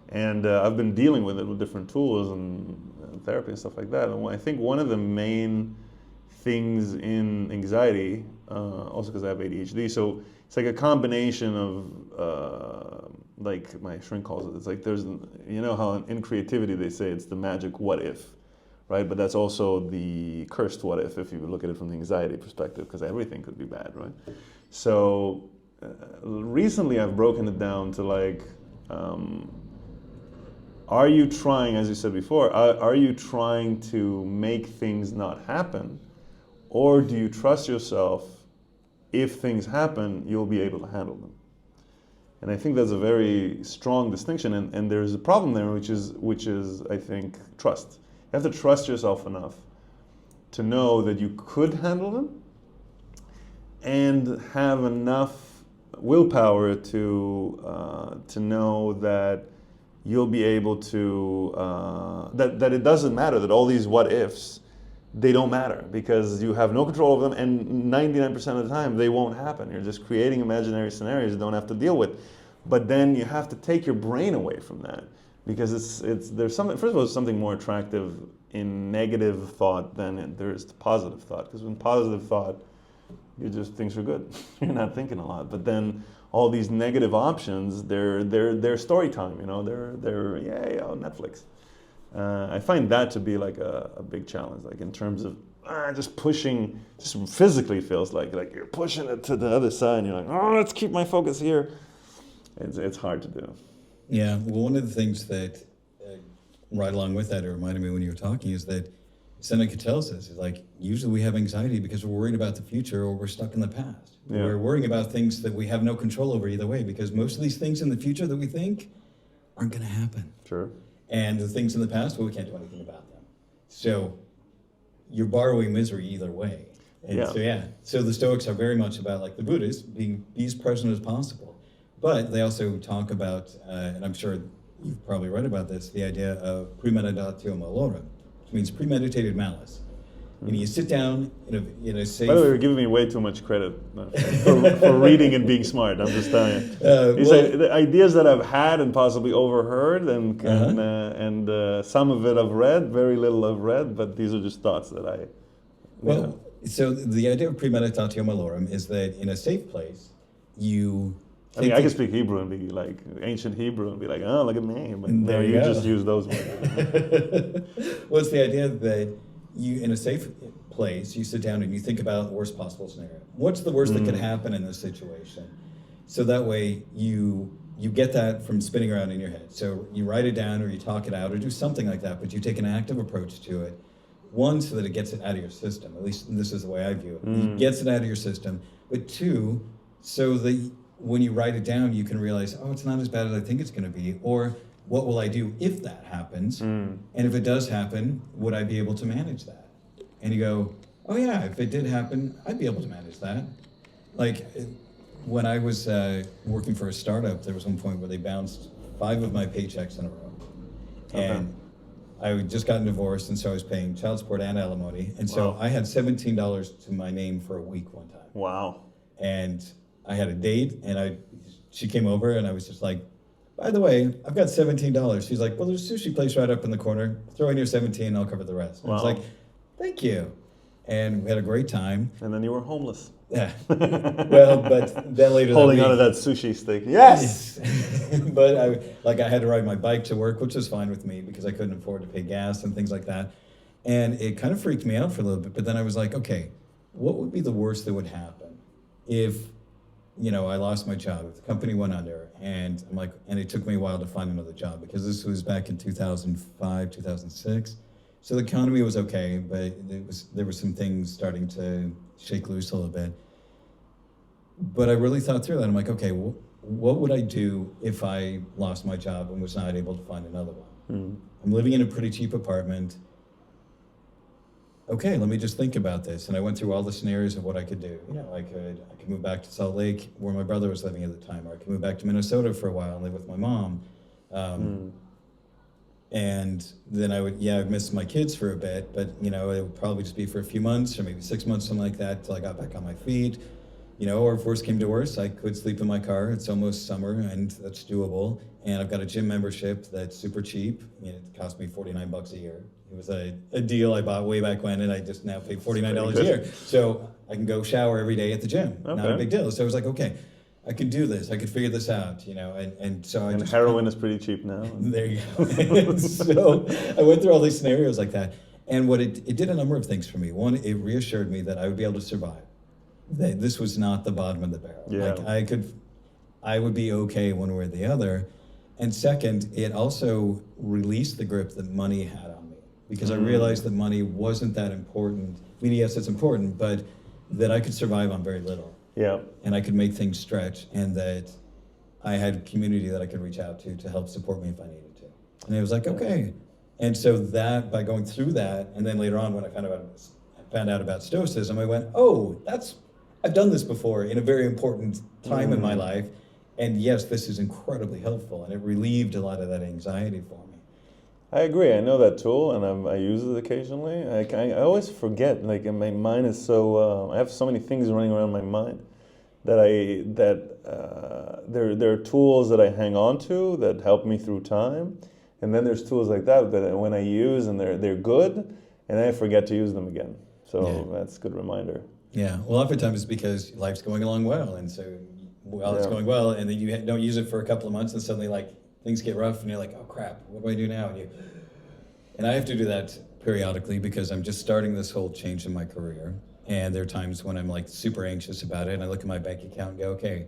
and I've been dealing with it with different tools and therapy and stuff like that. And I think one of the main things in anxiety, also because I have ADHD, so it's like a combination of like my shrink calls it. It's like there's, how in creativity they say it's the magic what if. Right, but that's also the cursed what if you look at it from the anxiety perspective, because everything could be bad, right? So recently I've broken it down to like, are you trying, as you said before, are you trying to make things not happen, or do you trust yourself, if things happen, you'll be able to handle them? And I think that's a very strong distinction, and there's a problem there, which is I think trust. You have to trust yourself enough to know that you could handle them, and have enough willpower to know that you'll be able to that it doesn't matter, that all these what ifs, they don't matter, because you have no control over them, and 99% of the time they won't happen. You're just creating imaginary scenarios you don't have to deal with. But then you have to take your brain away from that, because there's something, first of all, there's something more attractive in negative thought than there is to positive thought. Because when positive thought, things are good. You're not thinking a lot. But then all these negative options, they're story time, they're Netflix. I find that to be like a big challenge, like in terms of just pushing, just physically feels like you're pushing it to the other side and you're like, oh, let's keep my focus here. It's hard to do. Yeah, well, one of the things that right along with that, it reminded me when you were talking, is that Seneca tells us, is like, usually we have anxiety because we're worried about the future or we're stuck in the past. Yeah. We're worrying about things that we have no control over either way, because most of these things in the future that we think aren't going to happen. Sure. And the things in the past, well, we can't do anything about them. So you're borrowing misery either way. And so the Stoics are very much about, like the Buddhists, be as present as possible. But they also talk about, and I'm sure you've probably read about this, the idea of premeditatio malorum, which means premeditated malice. And you sit down in a safe... By the way, you're giving me way too much credit for reading and being smart. I'm just telling you. The ideas that I've had and possibly overheard, and some of it I've read, very little I've read, but these are just thoughts that I... Well, so the idea of premeditatio malorum is that in a safe place, you... I mean, I can speak Hebrew and be like ancient Hebrew and be like, oh, look at me. But there you just use those words. Well, it's the idea that you, in a safe place, you sit down and you think about the worst possible scenario. What's the worst that could happen in this situation? So that way you get that from spinning around in your head. So you write it down or you talk it out or do something like that, but you take an active approach to it. One, so that it gets it out of your system. At least this is the way I view it. It gets it out of your system. But two, so that when you write it down, you can realize, oh, it's not as bad as I think it's going to be. Or what will I do if that happens? And if it does happen, would I be able to manage that? And you go, oh yeah, if it did happen, I'd be able to manage that. Like when I was working for a startup, there was one point where they bounced 5 of my paychecks in a row. And I had just gotten divorced, and so I was paying child support and alimony. And so I had $17 to my name for a week one time. Wow. And I had a date, and she came over, and I was just like, by the way, I've got $17. She's like, well, there's a sushi place right up in the corner. Throw in your 17, I'll cover the rest. I was like, thank you. And we had a great time. And then you were homeless. Yeah. Well, but then later holding on to that sushi stick. Yes! But I had to ride my bike to work, which was fine with me because I couldn't afford to pay gas and things like that. And it kind of freaked me out for a little bit. But then I was like, okay, what would be the worst that would happen if, I lost my job, if the company went under, and and it took me a while to find another job because this was back in 2005, 2006. So the economy was okay, but there were some things starting to shake loose a little bit. But I really thought through that. I'm like, okay, what would I do if I lost my job and was not able to find another one? I'm living in a pretty cheap apartment. Okay, let me just think about this. And I went through all the scenarios of what I could do. I could move back to Salt Lake, where my brother was living at the time, or I could move back to Minnesota for a while and live with my mom. And then I'd miss my kids for a bit, but it would probably just be for a few months or maybe 6 months, something like that, till I got back on my feet. Or if worse came to worse, I could sleep in my car. It's almost summer, and that's doable. And I've got a gym membership that's super cheap. It cost me $49 a year. It was a deal I bought way back when, and I just now pay $49 a year. So I can go shower every day at the gym. Okay. Not a big deal. So I was like, okay, I could do this. I could figure this out, and so I just... heroin is pretty cheap now. There you go. So I went through all these scenarios like that. And what it did a number of things for me. One, it reassured me that I would be able to survive. That this was not the bottom of the barrel. Yeah. I would be okay one way or the other. And second, it also released the grip that money had on me. Because I realized that money wasn't that important. I mean, yes, it's important, but that I could survive on very little. Yeah. And I could make things stretch, and that I had a community that I could reach out to help support me if I needed to. And it was like, okay. And so that, by going through that, and then later on when I found out about Stoicism, I went, I've done this before in a very important time in my life. And yes, this is incredibly helpful, and it relieved a lot of that anxiety for me. I agree. I know that tool, and I use it occasionally. I always forget. My mind is so. I have so many things running around my mind that there are tools that I hang on to that help me through time, and then there's tools like that when I use and they're good, and then I forget to use them again. So that's a good reminder. Yeah. Well, oftentimes it's because life's going along well, and so it's going well, and then you don't use it for a couple of months, and suddenly things get rough, and you're like, oh crap, what do I do now? And And I have to do that periodically because I'm just starting this whole change in my career. And there are times when I'm like super anxious about it, and I look at my bank account and go, okay,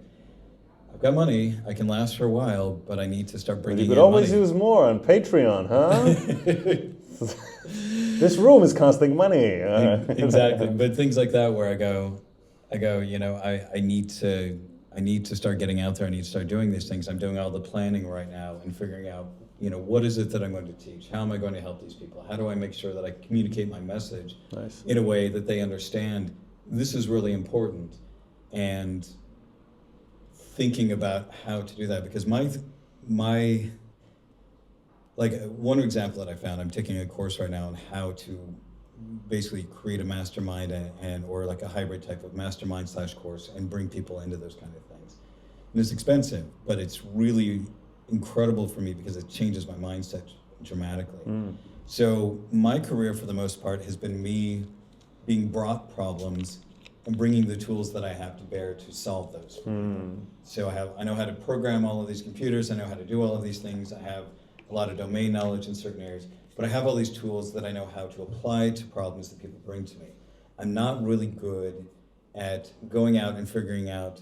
I've got money, I can last for a while, but I need to start But bringing you could in always money. use more on Patreon, huh? This room is costing money. Exactly. But things like that where I go, you know, I need to start getting out there. I need to start doing these things. I'm doing all the planning right now and figuring out, you know, what is it that I'm going to teach? How am I going to help these people? How do I make sure that I communicate my message Nice. in a way that they understand this is really important? And thinking about how to do that, because my like one example that I found, I'm taking a course right now on how to basically create a mastermind and or like a hybrid type of mastermind / course and bring people into those kind of things. And it's expensive, but it's really incredible for me because it changes my mindset dramatically. So my career for the most part has been me being brought problems and bringing the tools that I have to bear to solve those. So I know how to program all of these computers, I know how to do all of these things, I have a lot of domain knowledge in certain areas, but I have all these tools that I know how to apply to problems that people bring to me. I'm not really good at going out and figuring out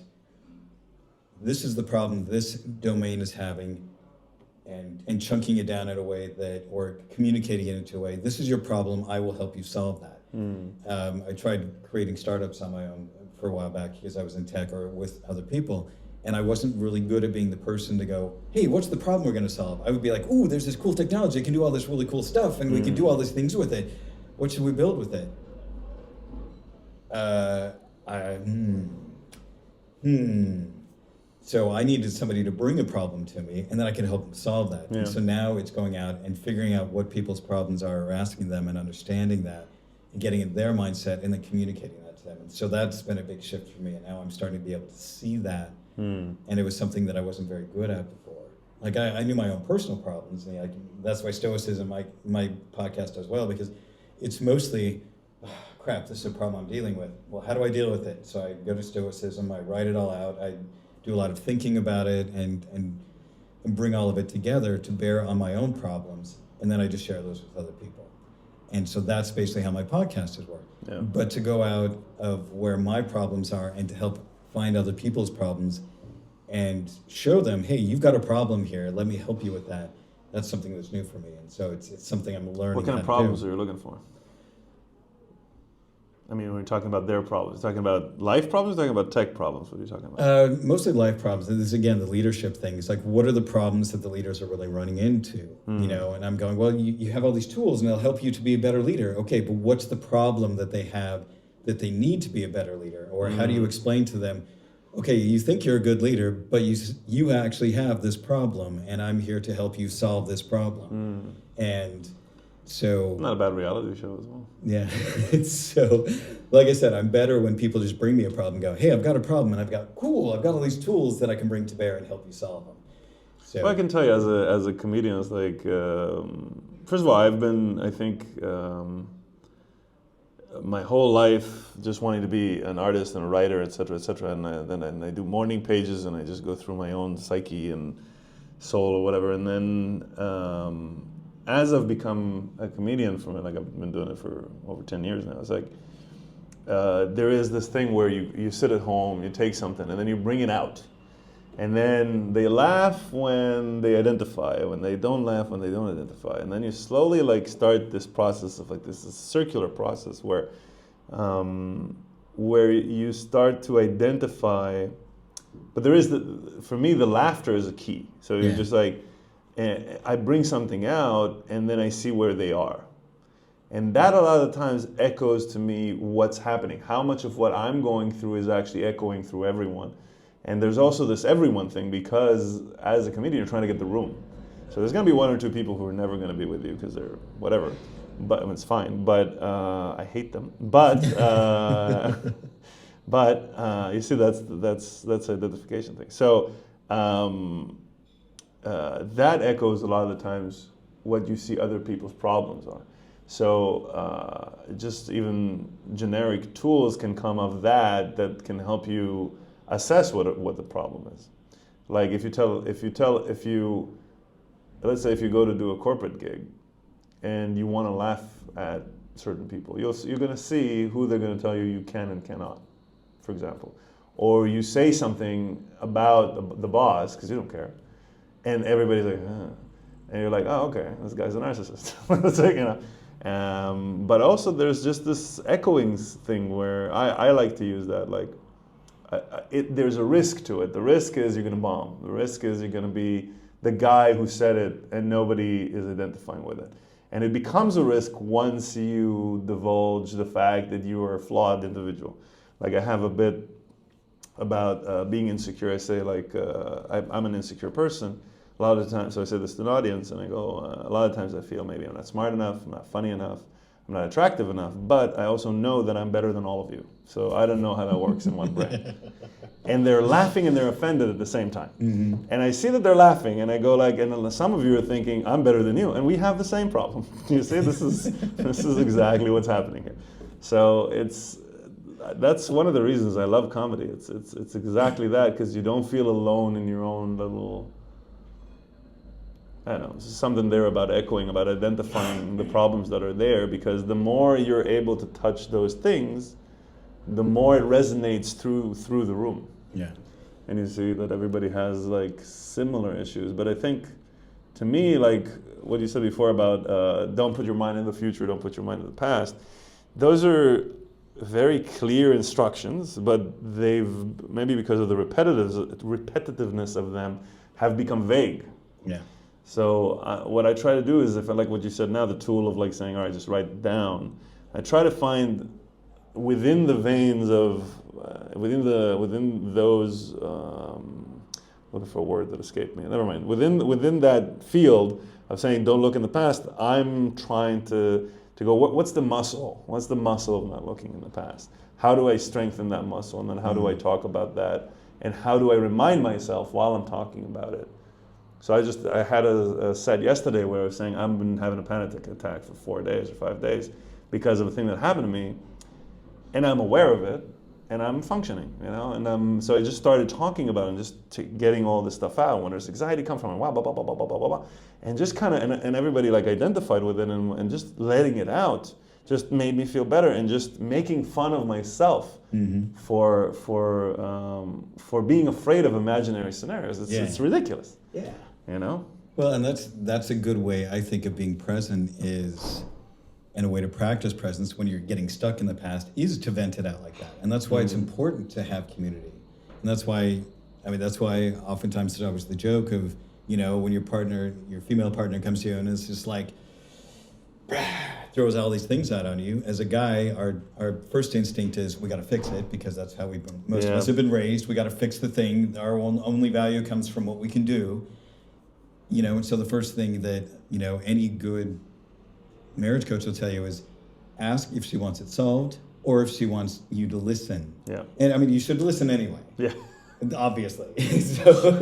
this is the problem this domain is having and chunking it down in a way that, or communicating it into a way, this is your problem, I will help you solve that. I tried creating startups on my own for a while back because I was in tech or with other people, and I wasn't really good at being the person to go, hey, what's the problem we're going to solve? I would be like, ooh, there's this cool technology, it can do all this really cool stuff, and we can do all these things with it. What should we build with it? So I needed somebody to bring a problem to me, and then I could help them solve that. Yeah. And so now it's going out and figuring out what people's problems are, or asking them and understanding that, and getting in their mindset, and then communicating that to them. And so that's been a big shift for me, and now I'm starting to be able to see that. And it was something that I wasn't very good at before. Like I knew my own personal problems, and that's why Stoicism, my podcast as well, because it's mostly, crap, this is a problem I'm dealing with. Well, how do I deal with it? So I go to Stoicism, I write it all out, I do a lot of thinking about it, and bring all of it together to bear on my own problems, and then I just share those with other people. And so that's basically how my podcast has worked. Yeah. But to go out of where my problems are and to help find other people's problems and show them, hey, you've got a problem here, let me help you with that. That's something that's new for me. And so it's something I'm learning. What kind of problems are you looking for? I mean, when you're talking about their problems, you're talking about life problems, or talking about tech problems? What are you talking about? Mostly life problems. This is, again, the leadership thing. It's like, what are the problems that the leaders are really running into? You know, and I'm going, well, you have all these tools and they'll help you to be a better leader. Okay, but what's the problem that they have that they need to be a better leader? Or how do you explain to them, okay, you think you're a good leader, but you actually have this problem, and I'm here to help you solve this problem. And so... Not a bad reality show as well. Yeah. So, like I said, I'm better when people just bring me a problem and go, hey, I've got a problem, and I've got all these tools that I can bring to bear and help you solve them. So, Well, I can tell you as a comedian, it's like, first of all, I've been, I think, my whole life just wanting to be an artist and a writer, et cetera, and then I do morning pages, and I just go through my own psyche and soul or whatever, and then as I've become a comedian from it, like I've been doing it for over 10 years now, it's like there is this thing where you sit at home, you take something, and then you bring it out. And then they laugh when they identify, when they don't laugh when they don't identify. And then you slowly like start this process of like this circular process where you start to identify, but there is, for me, the laughter is a key. So you're just like, I bring something out and then I see where they are. And that a lot of the times echoes to me what's happening. How much of what I'm going through is actually echoing through everyone. And there's also this everyone thing, because as a comedian, you're trying to get the room. So there's going to be one or two people who are never going to be with you because they're whatever. But I mean, it's fine. But I hate them. But you see, that's an identification thing. So that echoes a lot of the times what you see other people's problems are. So just even generic tools can come of that can help you assess what the problem is. Like let's say if you go to do a corporate gig, and you want to laugh at certain people. You're going to see who they're going to tell you can and cannot, for example. Or you say something about the boss, because you don't care, and everybody's like, and you're like, oh, okay, this guy's a narcissist. It's like, but also there's just this echoing thing where I like to use that, like, there's a risk to it. The risk is you're going to bomb. The risk is you're going to be the guy who said it and nobody is identifying with it. And it becomes a risk once you divulge the fact that you are a flawed individual. Like, I have a bit about being insecure. I say, like, I'm an insecure person. A lot of the times, so I say this to an audience, and I go, a lot of times I feel maybe I'm not smart enough, I'm not funny enough, I'm not attractive enough, but I also know that I'm better than all of you. So I don't know how that works in one brain. And they're laughing and they're offended at the same time. Mm-hmm. And I see that they're laughing, and I go like, and some of you are thinking, I'm better than you, and we have the same problem. You see, this is exactly what's happening here. So that's one of the reasons I love comedy. It's exactly that, because you don't feel alone in your own little, I don't know, there's something there about echoing, about identifying the problems that are there, because the more you're able to touch those things, the more it resonates through the room. Yeah. And you see that everybody has like similar issues. But I think, to me, like what you said before about don't put your mind in the future, don't put your mind in the past, those are very clear instructions, but they've, maybe because of the repetitiveness of them, have become vague. Yeah. So what I try to do is, if I like what you said now, the tool of like saying, all right, just write it down, I try to find within the veins of, within those, looking for a word that escaped me, never mind, within that field of saying don't look in the past, I'm trying to go, what's the muscle? What's the muscle of not looking in the past? How do I strengthen that muscle? And then how do I talk about that? And how do I remind myself while I'm talking about it? So I had a set yesterday where I was saying I've been having a panic attack for 4 days or 5 days because of a thing that happened to me, and I'm aware of it, and I'm functioning, and so I just started talking about it and just getting all this stuff out. When does anxiety come from? And blah, blah, blah, blah, blah, blah, blah, blah. And just kind of, and everybody like identified with it, and just letting it out just made me feel better, and just making fun of myself for being afraid of imaginary scenarios. It's ridiculous. Yeah. Well, and that's a good way, I think, of being present is, and a way to practice presence when you're getting stuck in the past, is to vent it out like that. And that's why it's important to have community. And that's why oftentimes there's always the joke of, when your female partner comes to you and it's just like, throws all these things out on you. As a guy, our first instinct is we got to fix it, because that's how most of us have been raised. We got to fix the thing. Our only value comes from what we can do. And so the first thing that, any good marriage coach will tell you is ask if she wants it solved or if she wants you to listen. Yeah. And you should listen anyway. Yeah. Obviously. So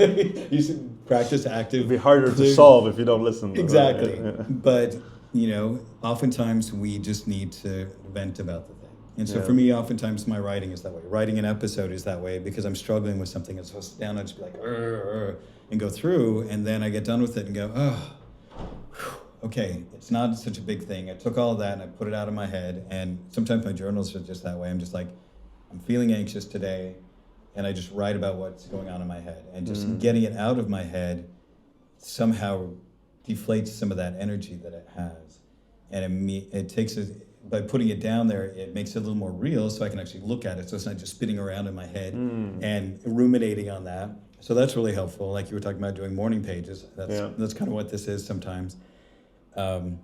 you should practice active. It'd be harder to solve if you don't listen. Exactly. Yeah. But, oftentimes we just need to vent about the thing. And so for me, oftentimes my writing is that way. Writing an episode is that way, because I'm struggling with something. And so I sit down, I just be like, and go through, and then I get done with it and go, okay, it's not such a big thing. I took all of that and I put it out of my head. And sometimes my journals are just that way. I'm just like, I'm feeling anxious today, and I just write about what's going on in my head. And just getting it out of my head somehow deflates some of that energy that it has. And it takes by putting it down there, it makes it a little more real, so I can actually look at it. So it's not just spinning around in my head and ruminating on that. So that's really helpful. Like you were talking about doing morning pages. That's kind of what this is sometimes. And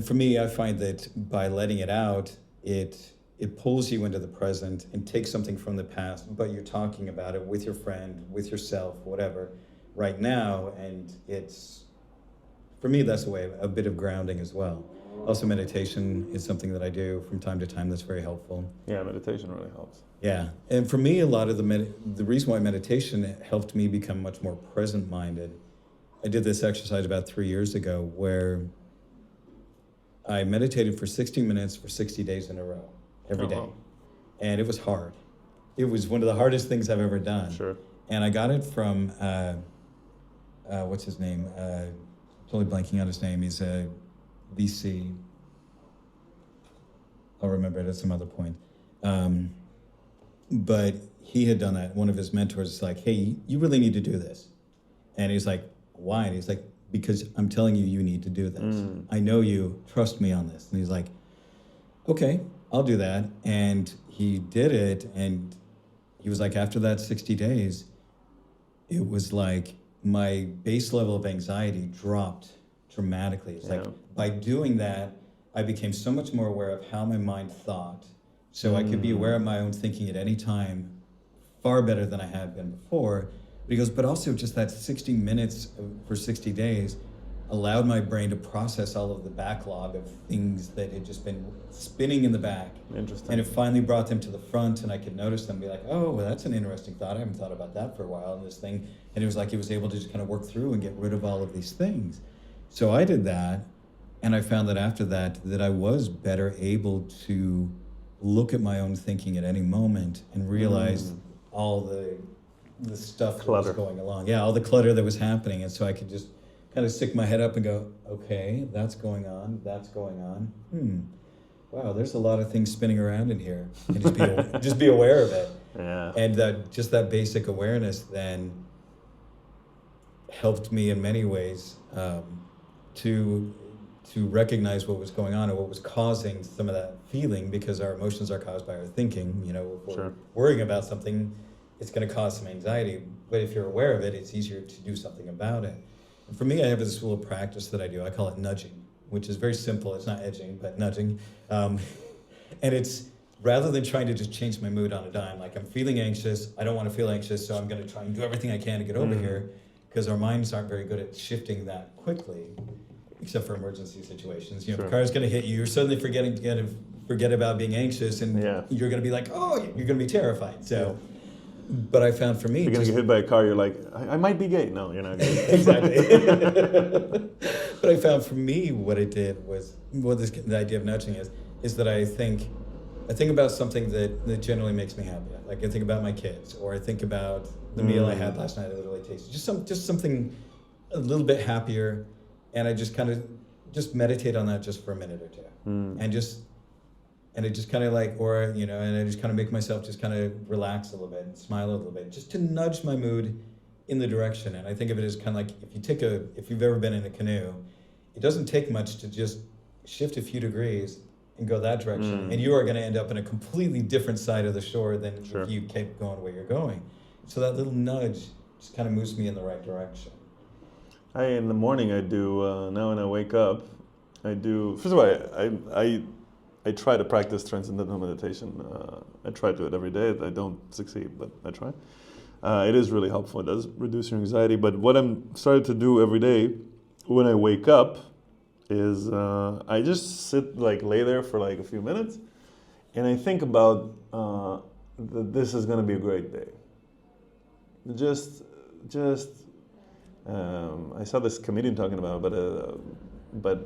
for me, I find that by letting it out, it pulls you into the present and takes something from the past, but you're talking about it with your friend, with yourself, whatever, right now. And for me, that's a bit of grounding as well. Also, meditation is something that I do from time to time that's very helpful. Yeah, meditation really helps. Yeah, and for me, a lot of the reason why meditation helped me become much more present-minded, I did this exercise about 3 years ago where I meditated for 60 minutes for 60 days in a row, every day. And it was hard. It was one of the hardest things I've ever done. Sure. And I got it from, what's his name? Totally blanking on his name. He's BC. I'll remember it at some other point. But he had done that. One of his mentors is like, hey, you really need to do this. And he's like, why? And he's like, because I'm telling you, you need to do this. I know you, trust me on this. And he's like, okay, I'll do that. And he did it. And he was like, after that 60 days, it was like my base level of anxiety dropped dramatically. It's like by doing that, I became so much more aware of how my mind thought. So I could be aware of my own thinking at any time, far better than I had been before. But he goes, but also just that 60 minutes for 60 days allowed my brain to process all of the backlog of things that had just been spinning in the back. Interesting. And it finally brought them to the front, and I could notice them, be like, oh, well, that's an interesting thought. I haven't thought about that for a while in this thing. And it was like he was able to just kind of work through and get rid of all of these things. So I did that, and I found that after that I was better able to look at my own thinking at any moment and realize all the stuff that was going along. Yeah, all the clutter that was happening. And so I could just kind of stick my head up and go, okay, that's going on. Wow, there's a lot of things spinning around in here. And just be aware of it. Yeah. And just that basic awareness then helped me in many ways to recognize what was going on and what was causing some of that feeling, because our emotions are caused by our thinking. You know, if we're worrying about something, it's going to cause some anxiety. But if you're aware of it, it's easier to do something about it. And for me, I have this little practice that I do. I call it nudging, which is very simple. It's not edging, but nudging. And it's rather than trying to just change my mood on a dime, like I'm feeling anxious, I don't want to feel anxious, so I'm going to try and do everything I can to get over here, because our minds aren't very good at shifting that quickly. Except for emergency situations. You know, if a car's going to hit you, you're suddenly forget about being anxious, and you're going to be like, oh, you're going to be terrified. So, but I found for me, you're going to get hit by a car, you're like, I might be gay. No, you're not gay. Exactly. But I found for me, what it did was, the idea of nudging is that I think about something that generally makes me happy. Like I think about my kids, or I think about the meal I had last night that was really tasty. Just something a little bit happier. And I just kind of just meditate on that just for a minute or two, and it just kind of like, or you know, and I just kind of make myself just kind of relax a little bit and smile a little bit, just to nudge my mood in the direction. And I think of it as kind of like if you've ever been in a canoe, it doesn't take much to just shift a few degrees and go that direction, and you are going to end up in a completely different side of the shore than if you keep going where you're going. So that little nudge just kind of moves me in the right direction. In the morning I do, now when I wake up, I do, first of all, I try to practice transcendental meditation. I try to do it every day. I don't succeed, but I try. It is really helpful. It does reduce your anxiety. But what I'm starting to do every day when I wake up is I just lay there for like a few minutes, and I think about that this is going to be a great day. I saw this comedian talking about it, but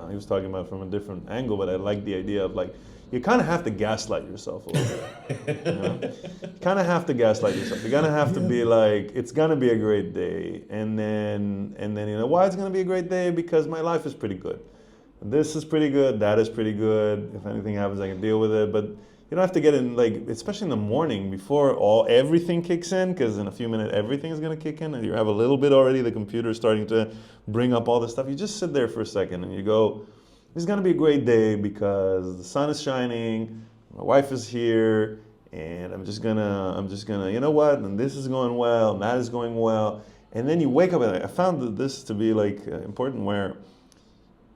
he was talking about it from a different angle. But I like the idea of like, you kind of have to gaslight yourself a little bit. You know? You kind of have to gaslight yourself. You're gonna have to be like, it's gonna be a great day, and then you know why it's gonna be a great day, because my life is pretty good. This is pretty good. That is pretty good. If anything happens, I can deal with it. But you don't have to get in, like, especially in the morning before everything kicks in, because in a few minutes everything is going to kick in, and you have a little bit already, the computer starting to bring up all this stuff. You just sit there for a second and you go, this is going to be a great day because the sun is shining, my wife is here, and I'm just gonna, you know what, and this is going well, and that is going well. And then you wake up, and I found this to be like important, where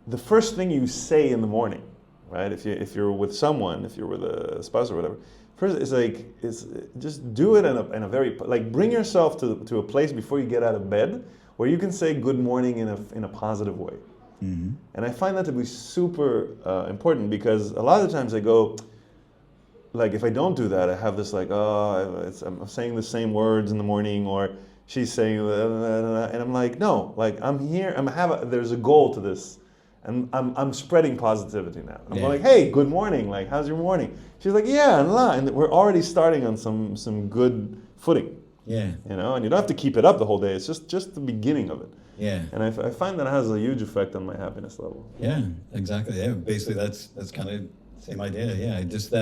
the first thing you say in the morning, right? If you're with someone, if you're with a spouse or whatever, first it's just do it in a very, like, bring yourself to a place before you get out of bed where you can say good morning in a positive way. Mm-hmm. And I find that to be super important, because a lot of the times I go, like, if I don't do that, I have this like, I'm saying the same words in the morning, or she's saying, and I'm like, no, like, I'm here, there's a goal to this. And I'm spreading positivity now. I'm like, hey, good morning. Like, how's your morning? She's like, yeah, and we're already starting on some good footing. Yeah. You know, and you don't have to keep it up the whole day. It's just the beginning of it. Yeah. And I find that has a huge effect on my happiness level. Yeah, exactly. Yeah, basically that's kind of the same idea. Yeah, just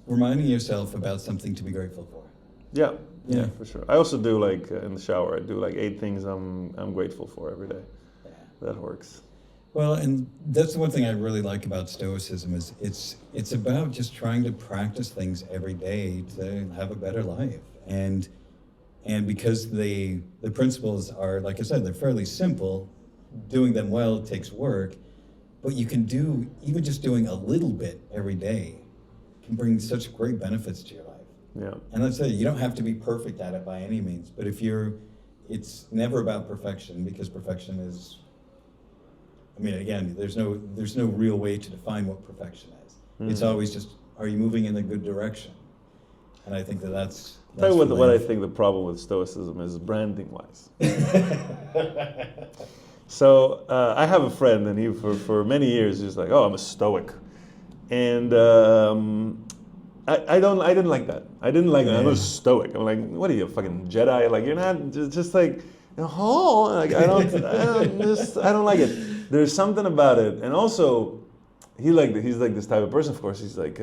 reminding yourself about something to be grateful for. Yeah, Yeah. yeah, for sure. I also do like in the shower. I do like 8 things I'm grateful for every day. Yeah. That works. Well, and that's the one thing I really like about Stoicism is it's about just trying to practice things every day to have a better life. And because the principles are, like I said, they're fairly simple, doing them well takes work, but you can do, even just doing a little bit every day can bring such great benefits to your life. Yeah. And let's say you don't have to be perfect at it by any means, but it's never about perfection, because perfection is, I mean, again, there's no real way to define what perfection is. It's always just, are you moving in the good direction? And I think that's Tell you what really I think the problem with Stoicism is branding wise. So I have a friend, and he for many years he's like, oh, I'm a Stoic, and I didn't like that. I didn't like that. I'm a Stoic. I'm like, what are you, a fucking Jedi? Like, you're not just like, oh, like I don't like it. There's something about it, and also he's like this type of person. Of course, he's like.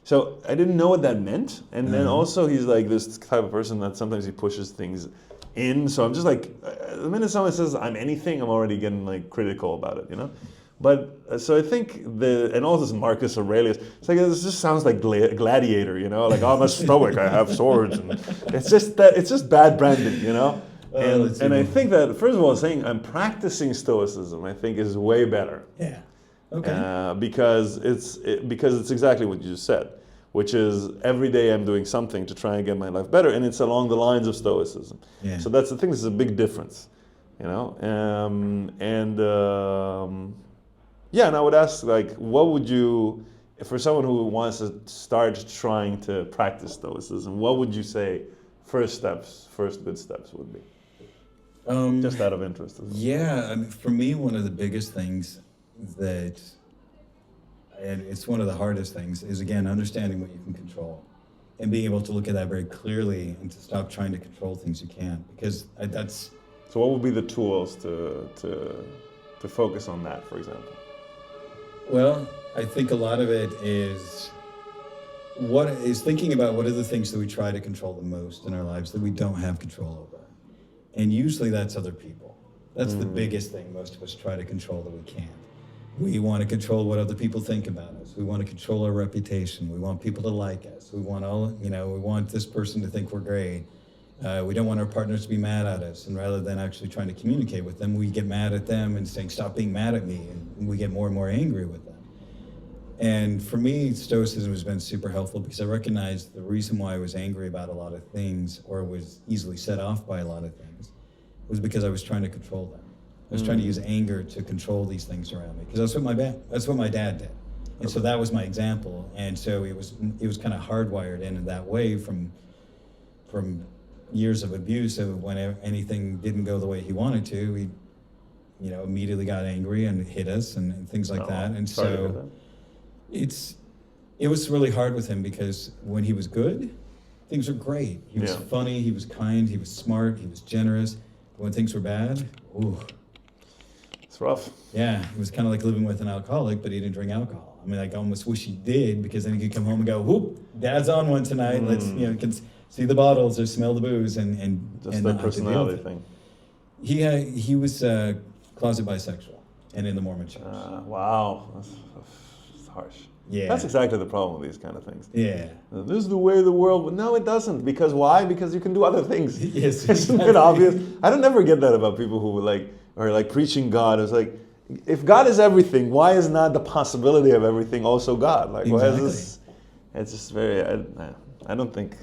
So I didn't know what that meant, and then also he's like this type of person that sometimes he pushes things in. So I'm just like, the minute someone says I'm anything, I'm already getting like critical about it, you know. But so I think and also Marcus Aurelius. It's like, this just sounds like gladiator, you know. Like, oh, I'm a Stoic, I have swords, and it's just bad branding, you know. And I think that first of all, saying I'm practicing Stoicism, I think is way better. Yeah. Okay. Because it's exactly what you just said, which is every day I'm doing something to try and get my life better, and it's along the lines of Stoicism. Yeah. So that's the thing. This is a big difference, you know. And I would ask, like, what would you, for someone who wants to start trying to practice Stoicism, what would you say first good steps would be? Just out of interest. Yeah, I mean, for me, one of the biggest things and it's one of the hardest things, is again understanding what you can control and being able to look at that very clearly and to stop trying to control things you can't, because that's. So what would be the tools to focus on that, for example? Well, I think a lot of it is thinking about what are the things that we try to control the most in our lives that we don't have control over, and usually that's other people. That's the biggest thing most of us try to control that we can't. We want to control what other people think about us. We want to control our reputation. We want people to like us. We want this person to think we're great. We don't want our partners to be mad at us. And rather than actually trying to communicate with them, we get mad at them and saying, stop being mad at me. And we get more and more angry with them. And for me, Stoicism has been super helpful, because I recognized the reason why I was angry about a lot of things, or was easily set off by a lot of things, was because I was trying to control them. I was trying to use anger to control these things around me, because that's what my dad did, and so that was my example. And so it was kind of hardwired in that way from years of abuse. Of when anything didn't go the way he wanted to, he, immediately got angry and hit us and things like that. And so it was really hard with him, because when he was good, things were great. He was funny, he was kind, he was smart, he was generous. But when things were bad, ooh. It's rough. Yeah, it was kind of like living with an alcoholic, but he didn't drink alcohol. I mean, I almost wish he did, because then he could come home and go, whoop, Dad's on one tonight. Let's, can see the bottles or smell the booze and just that personality thing. He was closet bisexual and in the Mormon church. Wow, that's harsh. Yeah. That's exactly the problem with these kind of things. Yeah. This is the way of the world. But no, it doesn't. Because why? Because you can do other things. Yes. Isn't it obvious? I don't ever get that about people who are preaching God. It's like, if God is everything, why is not the possibility of everything also God? Like, exactly. Why is this? It's just very. I don't think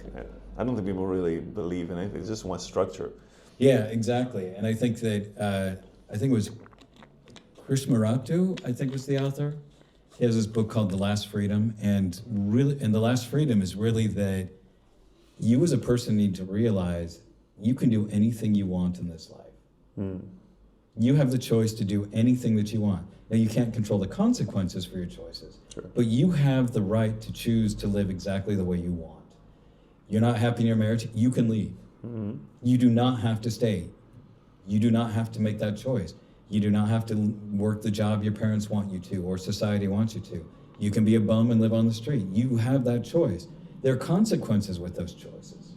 people really believe in anything. They just want structure. Yeah, exactly. And I think that it was Chris Maratu, I think was the author. He has this book called The Last Freedom, and The Last Freedom is really that you as a person need to realize you can do anything you want in this life. You have the choice to do anything that you want. Now, you can't control the consequences for your choices, but you have the right to choose to live exactly the way you want. You're not happy in your marriage, you can leave. You do not have to stay. You do not have to make that choice. You do not have to work the job your parents want you to or society wants you to. You can be a bum and live on the street. You have that choice. There are consequences with those choices,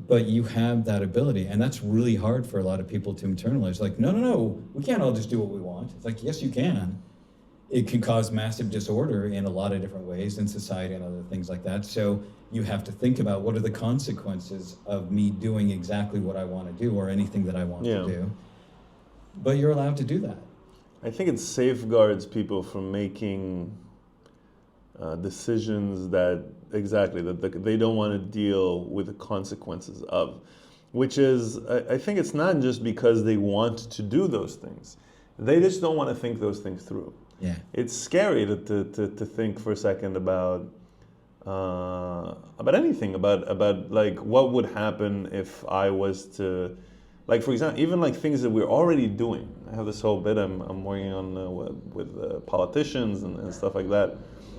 but you have that ability, and that's really hard for a lot of people to internalize. Like, no, we can't all just do what we want. It's like, yes, you can. It can cause massive disorder in a lot of different ways in society and other things like that. So you have to think about what are the consequences of me doing exactly what I want to do or anything that I want to do. But you're allowed to do that. I think it safeguards people from making decisions that they don't want to deal with the consequences of, which is, I think it's not just because they want to do those things. They just don't want to think those things through. Yeah. It's scary to think for a second about anything, about like what would happen if I was to, like, for example, even like things that we're already doing. I have this whole bit I'm working on with politicians and stuff like that.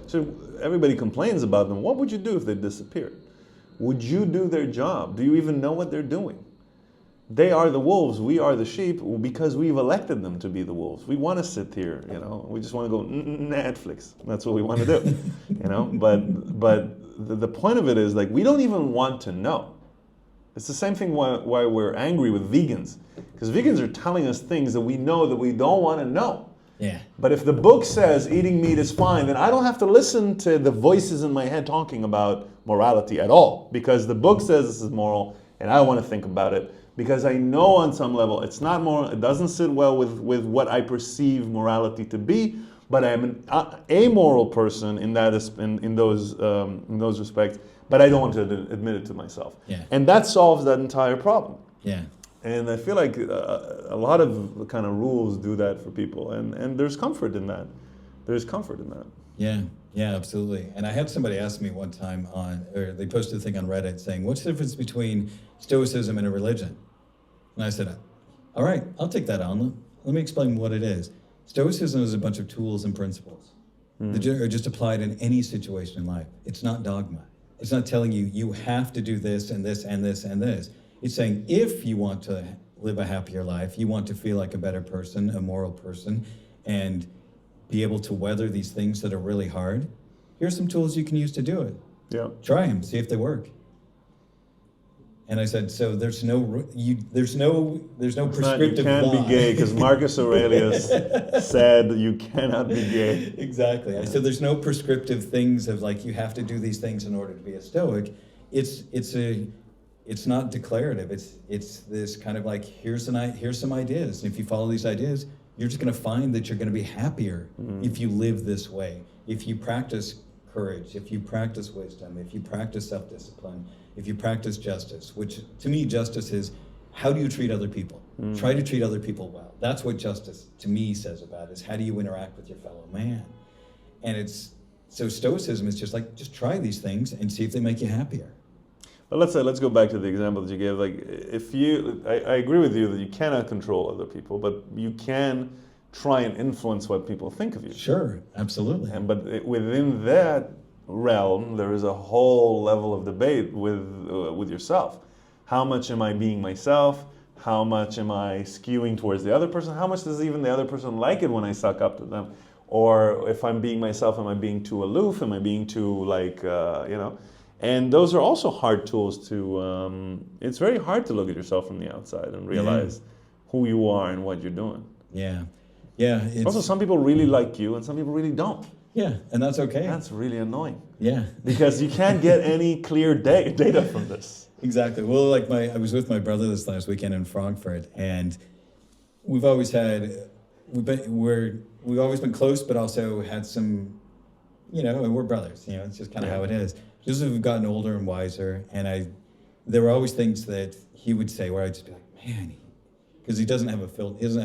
So everybody complains about them. What would you do if they disappeared? Would you do their job? Do you even know what they're doing? They are the wolves, we are the sheep, because we've elected them to be the wolves. We want to sit here, we just want to go Netflix. That's what we want to do, But the point of it is, like, we don't even want to know. It's the same thing why we're angry with vegans, because vegans are telling us things that we know that we don't want to know. Yeah. But if the book says eating meat is fine, then I don't have to listen to the voices in my head talking about morality at all, because the book says this is moral, and I don't want to think about it. Because I know on some level it's not moral, it doesn't sit well with what I perceive morality to be, but I am an amoral person in those respects, but I don't want to admit it to myself. Yeah. And that solves that entire problem. Yeah. And I feel like a lot of kind of rules do that for people, and there's comfort in that. There's comfort in that. Yeah, absolutely. And I had somebody ask me one time or they posted a thing on Reddit saying, what's the difference between Stoicism and a religion? And I said, all right, I'll take that on. Let me explain what it is. Stoicism is a bunch of tools and principles that are just applied in any situation in life. It's not dogma. It's not telling you, you have to do this and this and this and this. It's saying, if you want to live a happier life, you want to feel like a better person, a moral person, and be able to weather these things that are really hard, here's some tools you can use to do it. Yeah. Try them, see if they work. And I said, so there's no prescriptive You can't law. be gay, because Marcus Aurelius said you cannot be gay. Exactly. I said there's no prescriptive things of like you have to do these things in order to be a Stoic. It's not declarative. It's this kind of like here's some ideas. And if you follow these ideas, you're just going to find that you're going to be happier if you live this way. If you practice courage, if you practice wisdom, if you practice self-discipline, if you practice justice, which to me justice is how do you treat other people? Try to treat other people well. That's what justice to me says about it, is how do you interact with your fellow man? And so Stoicism is just like, just try these things and see if they make you happier. But let's go back to the example that you gave. Like, I agree with you that you cannot control other people, but you can try and influence what people think of you. Sure, absolutely. But within that realm, there is a whole level of debate with yourself. How much am I being myself? How much am I skewing towards the other person? How much does even the other person like it when I suck up to them? Or if I'm being myself, am I being too aloof? Am I being too And those are also hard tools to, it's very hard to look at yourself from the outside and realize who you are and what you're doing. Yeah. Also, some people really like you and some people really don't. Yeah, and that's okay. That's really annoying. Yeah. Because you can't get any clear data from this. Exactly. Well, like I was with my brother this last weekend in Frankfurt, and we've always been close, but also had some, we're brothers. It's just kind of how it is. Just as we've gotten older and wiser, and there were always things that he would say where I'd just be like, man, because he doesn't have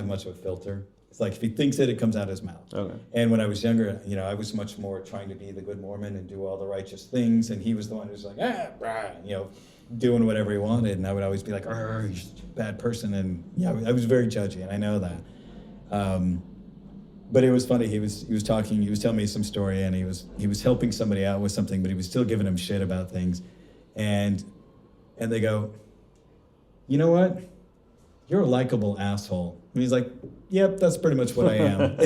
much of a filter. It's like if he thinks it comes out his mouth. Okay. And when I was younger, I was much more trying to be the good Mormon and do all the righteous things, and he was the one who's like, doing whatever he wanted, and I would always be like, you're just a bad person, and I was very judgy, and I know that. But it was funny. He was talking. He was telling me some story, and he was helping somebody out with something, but he was still giving him shit about things, and they go, you know what? you're a likable asshole. And he's like, yep, that's pretty much what I am.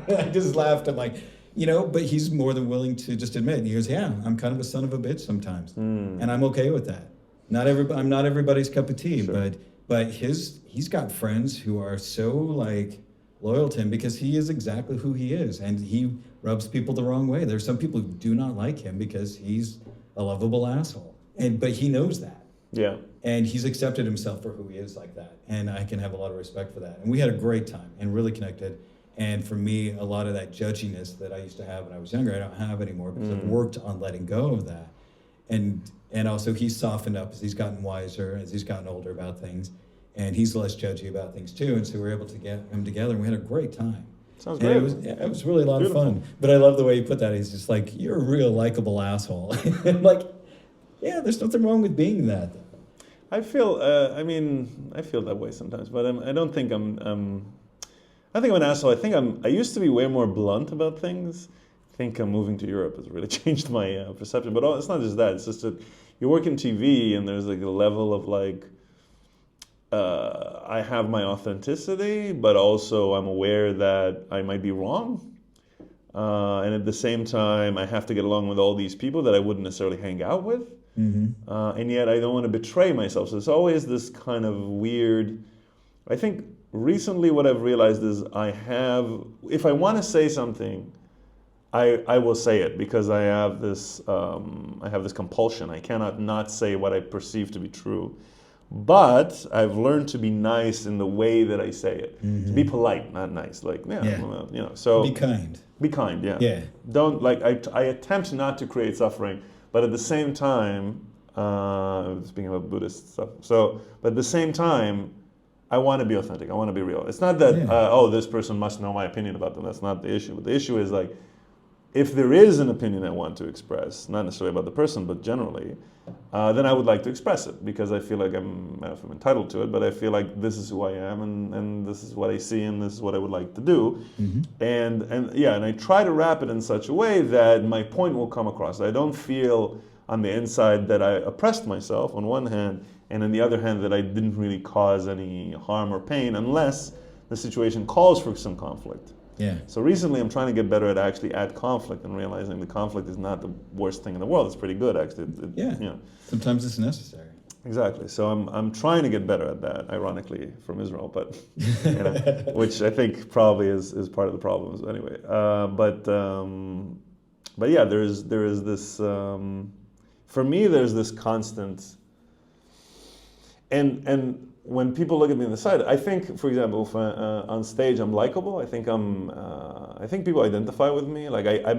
I just laughed. I'm like, but he's more than willing to just admit. He goes, yeah, I'm kind of a son of a bitch sometimes. And I'm okay with that. I'm not everybody's cup of tea, Sure. but he's got friends who are so like loyal to him because he is exactly who he is, and he rubs people the wrong way. There's some people who do not like him because he's a lovable asshole, but he knows that. Yeah. And he's accepted himself for who he is like that, and I can have a lot of respect for that. And we had a great time and really connected. And for me, a lot of that judginess that I used to have when I was younger, I don't have anymore because I've worked on letting go of that. And also he's softened up as he's gotten wiser, as he's gotten older about things. And he's less judgy about things too. And so we were able to get him together and we had a great time. Sounds great. It was really a lot Beautiful. of fun. But I love the way you put that. He's just like, you're a real likable asshole. I'm like, yeah, there's nothing wrong with being that. I feel, I feel that way sometimes, but I don't think I think I'm an asshole. I used to be way more blunt about things. I think moving to Europe has really changed my perception. But it's not just that. It's just that you work in TV and there's like a level of like, I have my authenticity, but also I'm aware that I might be wrong. And at the same time, I have to get along with all these people that I wouldn't necessarily hang out with. And yet I don't want to betray myself. So it's always this kind of weird, I think recently what I've realized is if I want to say something, I will say it because I have this compulsion. I cannot not say what I perceive to be true. But I've learned to be nice in the way that I say it. To be polite, not nice. Like, well, so be kind. Be kind, yeah. Yeah. Don't I attempt not to create suffering, but at the same time, speaking about Buddhist stuff. But at the same time, I want to be authentic. I want to be real. It's not that this person must know my opinion about them. That's not the issue. But the issue is like, if there is an opinion I want to express, not necessarily about the person, but generally, then I would like to express it because I feel like I'm entitled to it, but I feel like this is who I am and this is what I see and this is what I would like to do. And I try to wrap it in such a way that my point will come across. I don't feel on the inside that I oppressed myself on one hand, and on the other hand that I didn't really cause any harm or pain unless the situation calls for some conflict. Yeah. So recently I'm trying to get better at actually add conflict and realizing the conflict is not the worst thing in the world. It's pretty good actually. Sometimes it's necessary. Exactly. So I'm trying to get better at that, ironically, from Israel, but which I think probably is part of the problem anyway. But yeah, there is this for me there's this constant and when people look at me on the side, I think, for example, if on stage I'm likable. I think people identify with me. Like I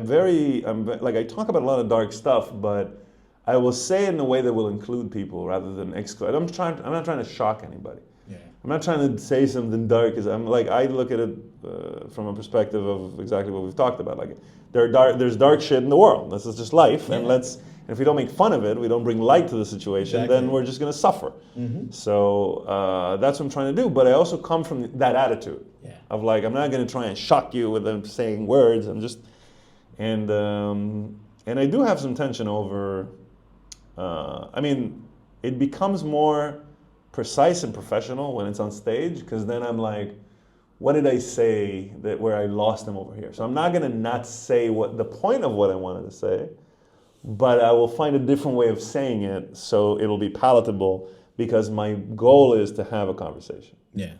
talk about a lot of dark stuff, but I will say it in a way that will include people rather than exclude. I'm not trying to shock anybody. Yeah. I'm not trying to say something dark. Because I look at it from a perspective of exactly what we've talked about. Like there's dark shit in the world. This is just life, and if we don't make fun of it, we don't bring light to the situation, then we're just going to suffer. So that's what I'm trying to do. But I also come from that attitude of like, I'm not going to try and shock you with them saying words. I'm just, and I do have some tension over, it becomes more precise and professional when it's on stage, because then I'm like, what did I say where I lost them over here? So I'm not going to not say what the point of what I wanted to say, but I will find a different way of saying it so it'll be palatable, because my goal is to have a conversation. Yeah.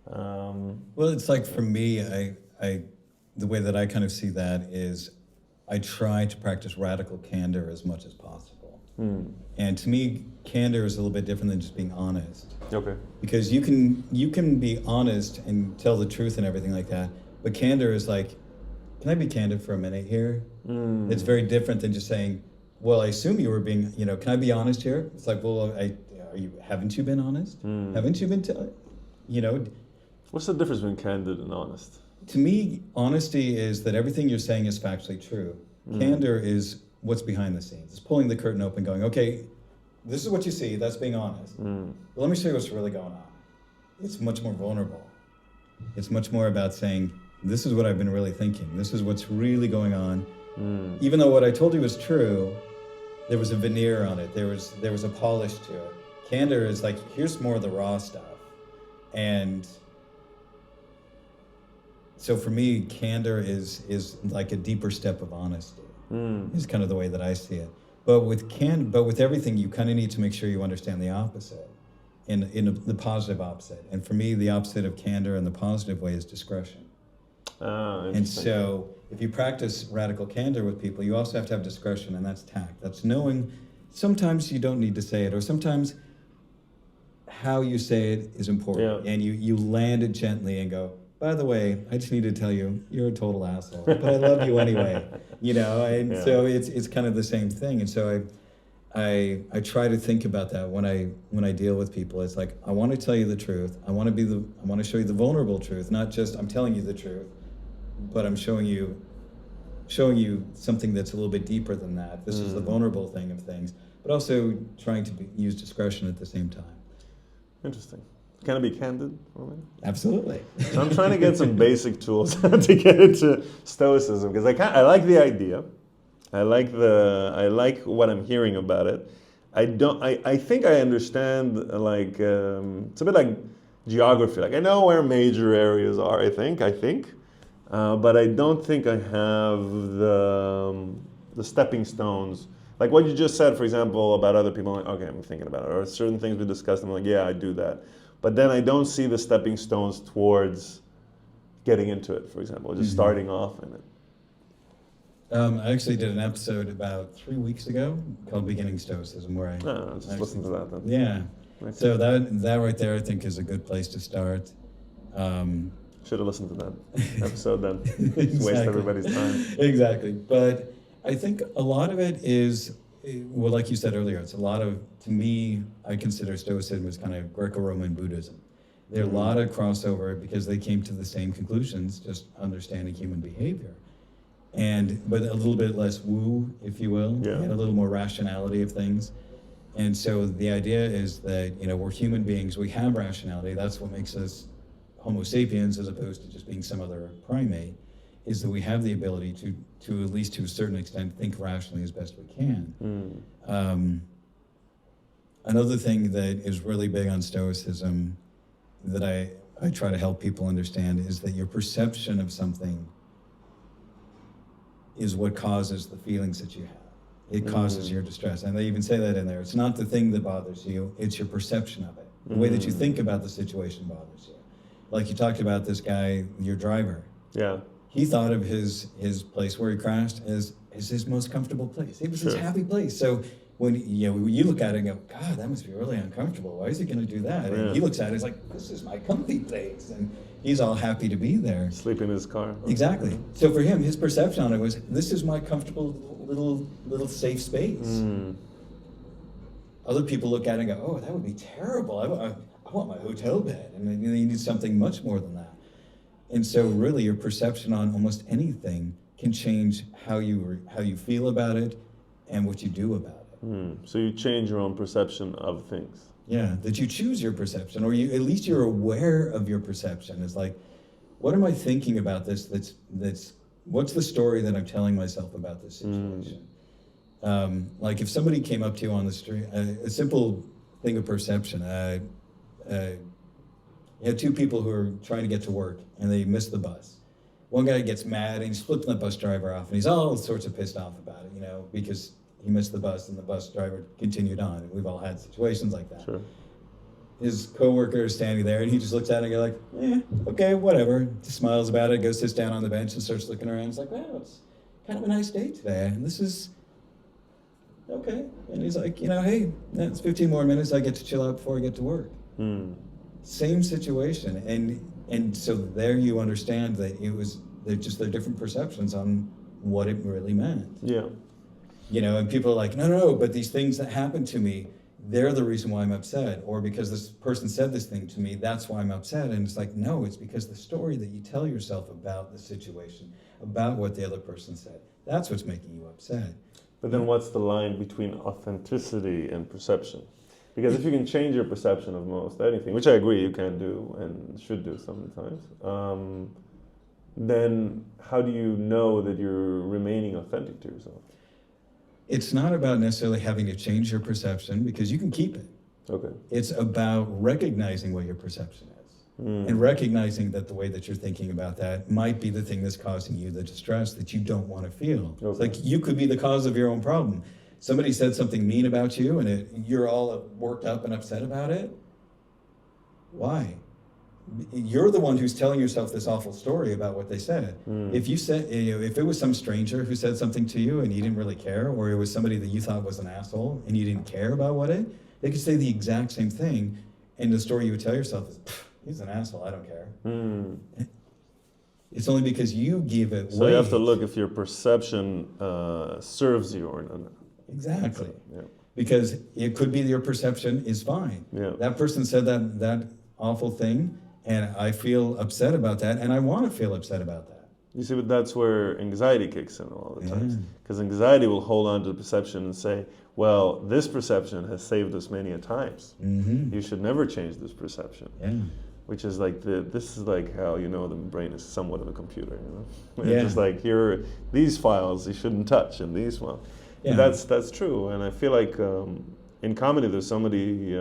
Well, it's like for me, the way that I kind of see that is I try to practice radical candor as much as possible. And to me, candor is a little bit different than just being honest. Okay. Because you can be honest and tell the truth and everything like that, but candor is like, can I be candid for a minute here? It's very different than just saying, well, I assume you were being, can I be honest here? It's like, well, haven't you been honest? Haven't you been, What's the difference between candid and honest? To me, honesty is that everything you're saying is factually true. Candor is what's behind the scenes. It's pulling the curtain open, going, okay, this is what you see, that's being honest. Well, let me show you what's really going on. It's much more vulnerable. It's much more about saying, this is what I've been really thinking. This is what's really going on. Even though what I told you was true, there was a veneer on it. There was a polish to it. Candor is like, here's more of the raw stuff. And so for me, candor is like a deeper step of honesty. Is kind of the way that I see it. But with everything, you kind of need to make sure you understand the opposite, the positive opposite. And for me, the opposite of candor in the positive way is discretion. And so if you practice radical candor with people, you also have to have discretion, and that's tact. That's knowing sometimes you don't need to say it, or sometimes how you say it is important. Yeah. And you land it gently and go, by the way, I just need to tell you, you're a total asshole, but I love you anyway. And so it's kind of the same thing. And so I try to think about that when I deal with people. It's like, I want to tell you the truth. I want to show you the vulnerable truth, not just I'm telling you the truth, but I'm showing you something that's a little bit deeper than that. This is the vulnerable thing of things, but also trying to use discretion at the same time. Interesting. Can I be candid for a minute? Absolutely. So I'm trying to get some basic tools to get into Stoicism, because I like the idea. I like what I'm hearing about it. I think I understand, it's a bit like geography. Like, I know where major areas are, I think. But I don't think I have the stepping stones. Like what you just said, for example, about other people. I'm like, okay, I'm thinking about it. Or certain things we discussed, I'm like, yeah, I do that. But then I don't see the stepping stones towards getting into it, for example, just starting off in it. I actually did an episode about 3 weeks ago called Beginning Stoicism, where I just listen to that then. Yeah. Okay. So that right there, I think, is a good place to start. Should have listened to that episode then. Just waste everybody's time. Exactly. But I think a lot of it is, well, like you said earlier, it's a lot of, to me, I consider Stoicism as kind of Greco-Roman Buddhism. There are a lot of crossover because they came to the same conclusions, just understanding human behavior. But a little bit less woo, if you will, and a little more rationality of things. And so the idea is that, we're human beings, we have rationality, that's what makes us Homo sapiens as opposed to just being some other primate, is that we have the ability to at least to a certain extent, think rationally as best we can. Another thing that is really big on Stoicism that I try to help people understand is that your perception of something is what causes the feelings that you have. It causes your distress. And they even say that in there. It's not the thing that bothers you, it's your perception of it. The way that you think about the situation bothers you. Like you talked about this guy, your driver. Yeah. He thought of his place where he crashed as his most comfortable place. It was his happy place. So when you look at it and go, God, that must be really uncomfortable. Why is he going to do that? And he looks at it, he's like, this is my comfy place. And he's all happy to be there. Sleep in his car. Exactly. So for him, his perception on it was, this is my comfortable little safe space. Other people look at it and go, oh, that would be terrible. I want my hotel bed. And you need something much more than that. And so really your perception on almost anything can change how you feel about it and what you do about it. So you change your own perception of things. Yeah, that you choose your perception, or at least you're aware of your perception. It's like, what am I thinking about this? What's the story that I'm telling myself about this situation? Like if somebody came up to you on the street, a simple thing of perception. You have two people who are trying to get to work and they miss the bus. One guy gets mad and he's flipping the bus driver off and he's all sorts of pissed off about it, because he missed the bus and the bus driver continued on. And we've all had situations like that. Sure. His coworker is standing there and he just looks at it and goes like, okay, whatever. Just smiles about it, goes, sits down on the bench and starts looking around. He's like, wow, it's kind of a nice day today. And this is okay. And he's like, hey, that's 15 more minutes. I get to chill out before I get to work. Same situation. And so there you understand that they're different perceptions on what it really meant. Yeah. And people are like, no, but these things that happened to me, they're the reason why I'm upset. Or because this person said this thing to me, that's why I'm upset. And it's like, no, it's because the story that you tell yourself about the situation, about what the other person said, that's what's making you upset. But then what's the line between authenticity and perception? Because if you can change your perception of most anything, which I agree you can do and should do sometimes, then how do you know that you're remaining authentic to yourself? It's not about necessarily having to change your perception because you can keep it. Okay. It's about recognizing what your perception is. And recognizing that the way that you're thinking about that might be the thing that's causing you the distress that you don't want to feel. It's like you could be the cause of your own problem. Somebody said something mean about you and you're all worked up and upset about it. Why? You're the one who's telling yourself this awful story about what they said. If you said, if it was some stranger who said something to you and you didn't really care, or it was somebody that you thought was an asshole and you didn't care about they could say the exact same thing, and the story you would tell yourself is, he's an asshole, I don't care. It's only because you give it So you have to look if your perception serves you or not. Exactly. Yeah. Because it could be your perception is fine. Yeah. That person said that awful thing, and I feel upset about that, and I want to feel upset about that. You see, but that's where anxiety kicks in all the times. Because anxiety will hold on to the perception and say, well, this perception has saved us many a times. You should never change this perception. Which is like this is like how the brain is somewhat of a computer. It's just like here, these files you shouldn't touch, and these files. That's true, and I feel like in comedy there's somebody.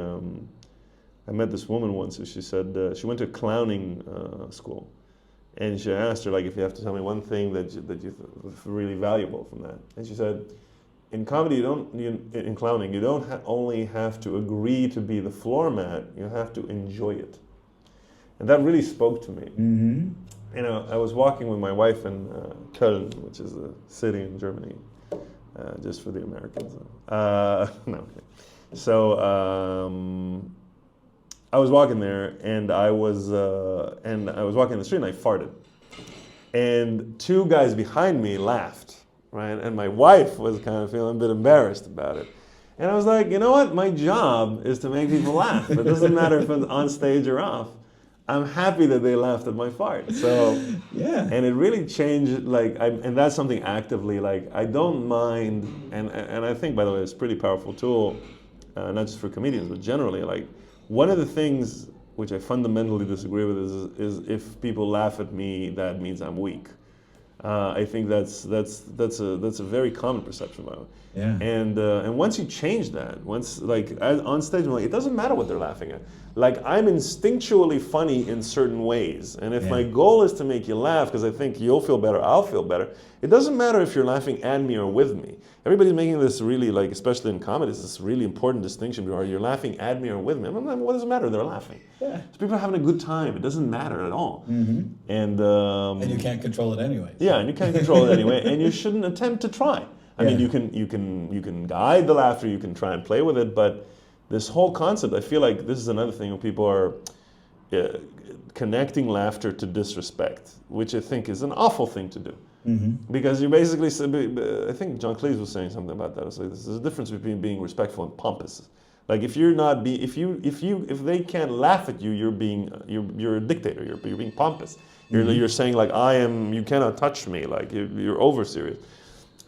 I met this woman once, and she said she went to clowning school, and she asked her, like, if you have to tell me one thing that you really valuable from that, and she said, in comedy in clowning you don't only have to agree to be the floor mat, you have to enjoy it, and that really spoke to me. I was walking with my wife in Köln, which is a city in Germany, just for the Americans. No. So. I was walking there, and I was walking the street, and I farted, and two guys behind me laughed, right? And my wife was kind of feeling a bit embarrassed about it, and I was like, you know what? My job is to make people laugh. It doesn't matter if it's on stage or off. I'm happy that they laughed at my fart. So and it really changed. And that's something actively. Like, I don't mind, and I think, by the way, it's a pretty powerful tool, not just for comedians, but generally, like. One of the things which I fundamentally disagree with is if people laugh at me, that means I'm weak. I think that's a very common perception, by the way. And once you change that, on stage, it doesn't matter what they're laughing at. Like, I'm instinctually funny in certain ways, and if my goal is to make you laugh because I think you'll feel better, I'll feel better. It doesn't matter if you're laughing at me or with me. Everybody's making this really, like, especially in comedy, this really important distinction between, are you laughing at me or with me? What does it matter? They're laughing. So people are having a good time. It doesn't matter at all. And you can't control it anyway. Yeah, and you can't control it anyway, and you shouldn't attempt to try. I mean, you can guide the laughter, you can try and play with it, but this whole concept, I feel like this is another thing where people are connecting laughter to disrespect, which I think is an awful thing to do. Because you basically, I think John Cleese was saying something about that. It's like, there's a difference between being respectful and pompous. Like, if if they can't laugh at you, you're a dictator. You're being pompous. You're saying, like, you cannot touch me. Like, you're over serious.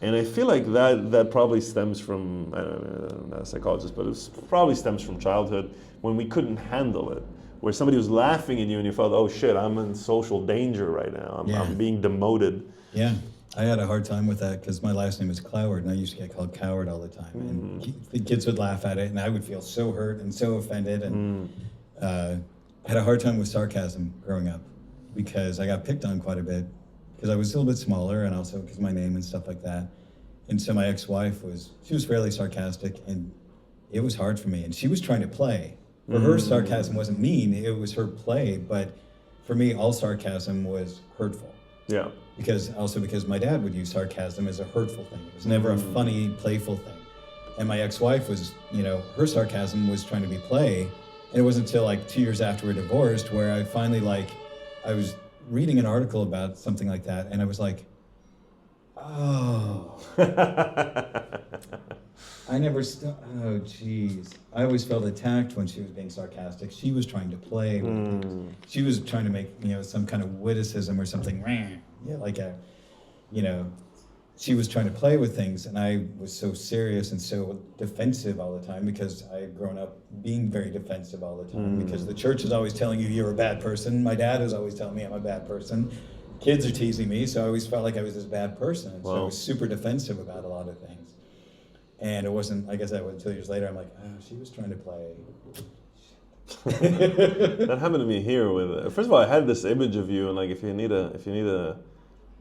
And I feel like that probably stems from, I'm not a psychologist, but it probably stems from childhood when we couldn't handle it. Where somebody was laughing at you and you felt, oh shit, I'm in social danger right now. I'm being demoted. Yeah, I had a hard time with that because my last name is Cloward, and I used to get called Coward all the time. And the kids would laugh at it, and I would feel so hurt and so offended. And had a hard time with sarcasm growing up because I got picked on quite a bit because I was a little bit smaller, and also because of my name and stuff like that. And so my ex-wife was fairly sarcastic, and it was hard for me. And she was trying to play. For her, sarcasm wasn't mean, it was her play, but for me, all sarcasm was hurtful. Yeah. Because my dad would use sarcasm as a hurtful thing. It was never a funny, playful thing. And my ex-wife was, her sarcasm was trying to be play. And it wasn't until like 2 years after we're divorced where I finally I was reading an article about something like that, and I was like, oh. Oh, geez. I always felt attacked when she was being sarcastic. She was trying to play with things. She was trying to make, some kind of witticism or something. She was trying to play with things, and I was so serious and so defensive all the time because I had grown up being very defensive all the time because the church is always telling you you're a bad person. My dad is always telling me I'm a bad person. Kids are teasing me, so I always felt like I was this bad person. And so I was super defensive about a lot of things. And it wasn't, like I said, until years later, I'm like, oh, she was trying to play. That happened to me here with. First of all, I had this image of you, and like if you need a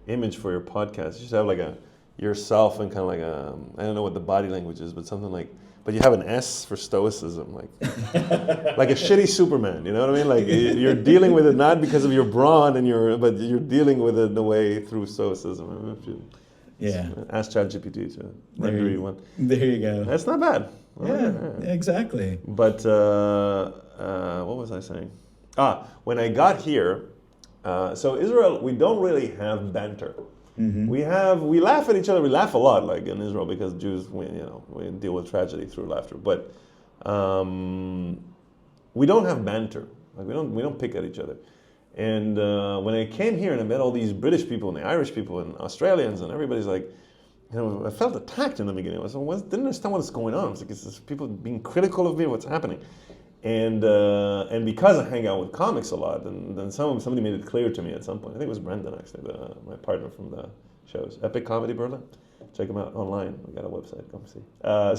image for your podcast, you should have like a yourself and kind of like a I don't know what the body language is, but something like. But you have an S for stoicism, like like a shitty Superman. You know what I mean? Like you're dealing with it not because of your brawn but you're dealing with it in a way through stoicism. I don't know if you ask ChatGPT to render you one. There you go. That's not bad. Yeah, exactly. But what was I saying? When I got here, so Israel, we don't really have banter. Mm-hmm. We laugh at each other. We laugh a lot, like in Israel, because Jews, we deal with tragedy through laughter. But we don't have banter. Like we don't pick at each other. And when I came here and I met all these British people and the Irish people and Australians and everybody's like, I felt attacked in the beginning. Didn't understand what's going on. It's like it's just people being critical of me, what's happening. And because I hang out with comics a lot, and then somebody made it clear to me at some point. I think it was Brendan actually, my partner from the shows, Epic Comedy Berlin. Check him out online. We got a website. Come see.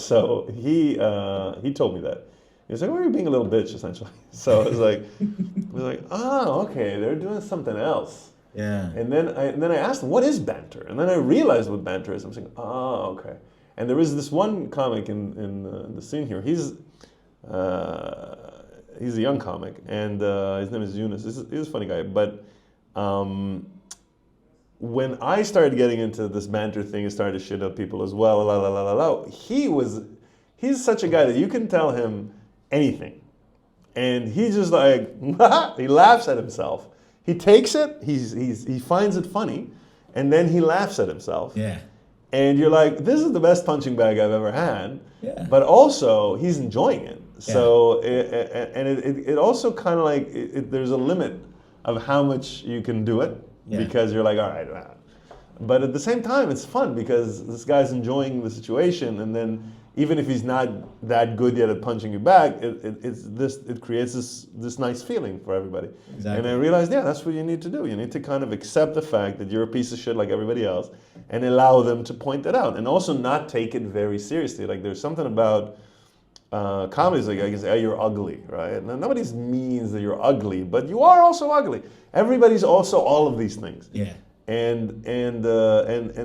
So he told me that. He was like, "Well, you're being a little bitch," essentially. So I was like, "Oh, okay, they're doing something else." Yeah. And then I asked him, "What is banter?" And then I realized what banter is. I'm saying, "Oh, okay." And there is this one comic in the scene here. He's a young comic, and his name is Yunus. He's a funny guy. But when I started getting into this banter thing and started to shit up people as well, he's such a guy that you can tell him anything, and he's just like he laughs at himself. He takes it, he finds it funny, and then he laughs at himself. Yeah. And you're like, this is the best punching bag I've ever had. Yeah. But also, he's enjoying it. Yeah. So, it also kind of like, there's a limit of how much you can do it. Yeah. Because you're like, all right. But at the same time, it's fun because this guy's enjoying the situation. And then even if he's not that good yet at punching you back, it creates this nice feeling for everybody. Exactly. And I realized, that's what you need to do. You need to kind of accept the fact that you're a piece of shit like everybody else and allow them to point that out. And also not take it very seriously. Like there's something about comedy, like I can say, you're ugly, right? Now, nobody means that you're ugly, but you are also ugly. Everybody's also all of these things. Yeah. And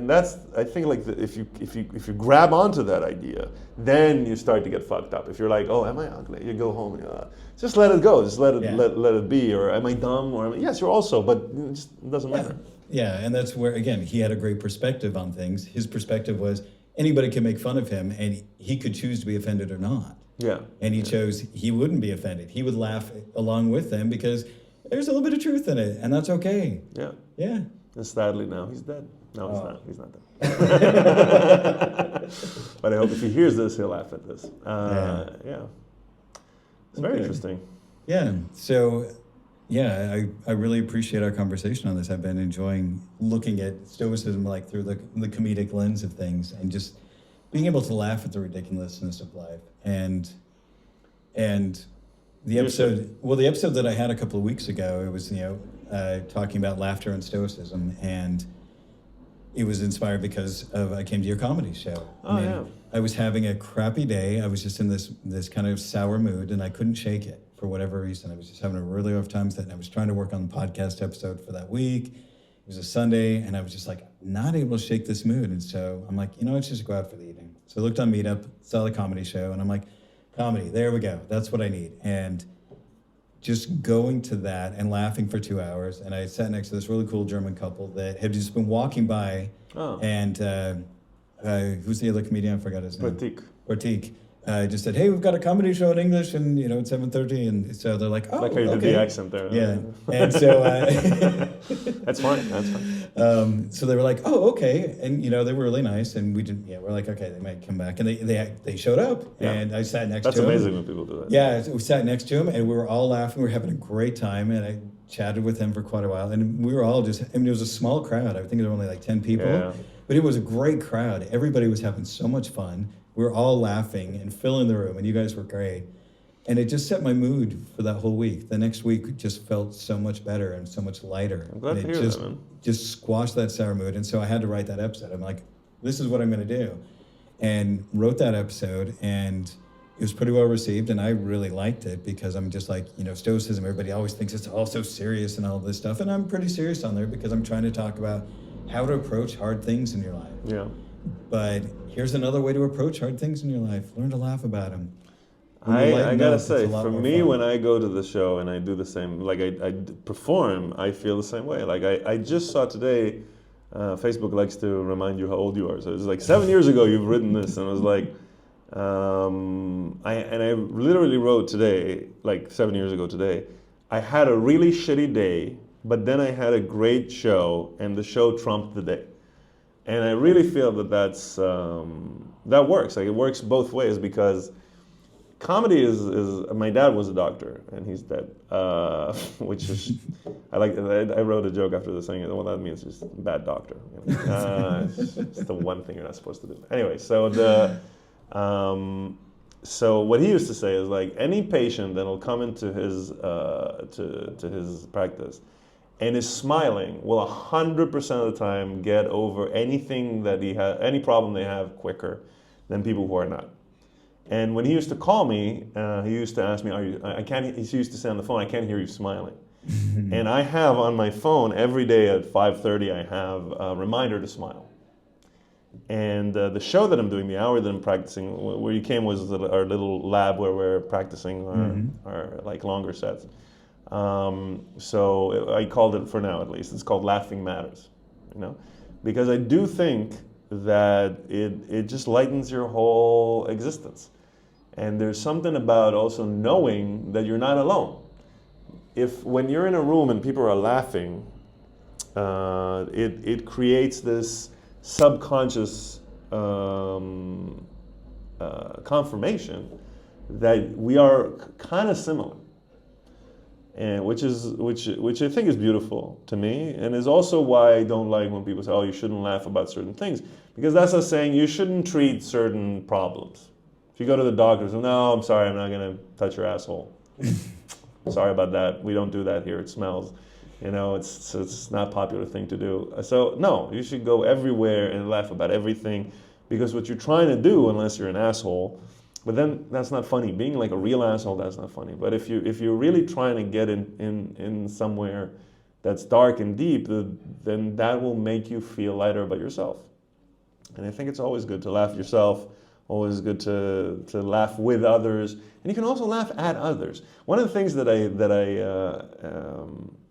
that's, I think, like if you grab onto that idea, then you start to get fucked up. If you're like, oh, am I ugly? You go home and just let it go. Just let it be. Or am I dumb? Or yes, you're also, but it just doesn't matter. Yeah, and that's where, again, he had a great perspective on things. His perspective was anybody can make fun of him, and he could choose to be offended or not. Yeah. And he chose he wouldn't be offended. He would laugh along with them because there's a little bit of truth in it, and that's okay. Yeah. Yeah. And sadly now he's dead. No, he's not. He's not dead. But I hope if he hears this, he'll laugh at this. Yeah. It's very interesting. Yeah. So, I really appreciate our conversation on this. I've been enjoying looking at stoicism like through the comedic lens of things and just being able to laugh at the ridiculousness of life. And the episode that I had a couple of weeks ago, it was, talking about laughter and stoicism, and it was inspired because I came to your comedy show. I was having a crappy day. I was just in this kind of sour mood, and I couldn't shake it for whatever reason. I was just having a really rough time with it, and I was trying to work on the podcast episode for that week. It was a Sunday, and I was just like not able to shake this mood. And so I'm like, let's just go out for the evening. So I looked on Meetup, saw the comedy show, and I'm like, comedy, there we go. That's what I need. And just going to that and laughing for 2 hours. And I sat next to this really cool German couple that had just been walking by. Oh. And who's the other comedian? I forgot his name. Pratik. Just said, hey, we've got a comedy show in English, and it's 7:30, and so they're like, oh, like how you did the accent there. Yeah, and so that's fine. So they were like, oh, okay, and they were really nice, and we didn't. Yeah, we're like, okay, they might come back, and they showed up, and I sat next to them. That's amazing when people do that. Yeah, we sat next to him, and we were all laughing. We were having a great time, and I chatted with him for quite a while, and we were all just. I mean, it was a small crowd. I think there were only like 10 people, but it was a great crowd. Everybody was having so much fun. We were all laughing and filling the room, and you guys were great. And it just set my mood for that whole week. The next week just felt so much better and so much lighter. I'm glad to hear that, man. Just squashed that sour mood. And so I had to write that episode. I'm like, this is what I'm going to do. And wrote that episode. And It was pretty well received, and I really liked it because I'm just like, Stoicism, everybody always thinks it's all so serious and all this stuff. And I'm pretty serious on there because I'm trying to talk about how to approach hard things in your life. Yeah. But here's another way to approach hard things in your life. Learn to laugh about them. I gotta say, for me, when I go to the show and I do the same, like I perform, I feel the same way. Like I just saw today, Facebook likes to remind you how old you are. So it's like 7 years ago you've written this, and I was like, I literally wrote today, like 7 years ago today, I had a really shitty day, but then I had a great show, and the show trumped the day. And I really feel that that works. Like it works both ways, because comedy is my dad was a doctor and he's dead, which is I wrote a joke after this saying, well, that means he's a bad doctor. It's the one thing you're not supposed to do. Anyway, so what he used to say is, like, any patient that will come into his to his practice and is smiling will 100% of the time get over anything that any problem they have quicker than people who are not. And when he used to call me, he used to ask me, he used to say on the phone, I can't hear you smiling. And I have on my phone every day at 5:30, I have a reminder to smile. And the show that I'm doing, the hour that I'm practicing, where you came was our little lab where we're practicing our like longer sets. So I called it, for now at least, it's called Laughing Matters, because I do think that it just lightens your whole existence. And there's something about also knowing that you're not alone. When you're in a room and people are laughing, it creates this subconscious confirmation that we are kind of similar, and which I think is beautiful to me, and is also why I don't like when people say, "Oh, you shouldn't laugh about certain things," because that's us saying you shouldn't treat certain problems. If you go to the doctor, say, "No, I'm sorry, I'm not going to touch your asshole." Sorry about that. We don't do that here. It smells. It's not a popular thing to do. So no, you should go everywhere and laugh about everything, because what you're trying to do, unless you're an asshole, but then that's not funny. Being like a real asshole, that's not funny. But if you're really trying to get in somewhere that's dark and deep, then that will make you feel lighter about yourself. And I think it's always good to laugh at yourself. Always good to laugh with others, and you can also laugh at others. One of the things that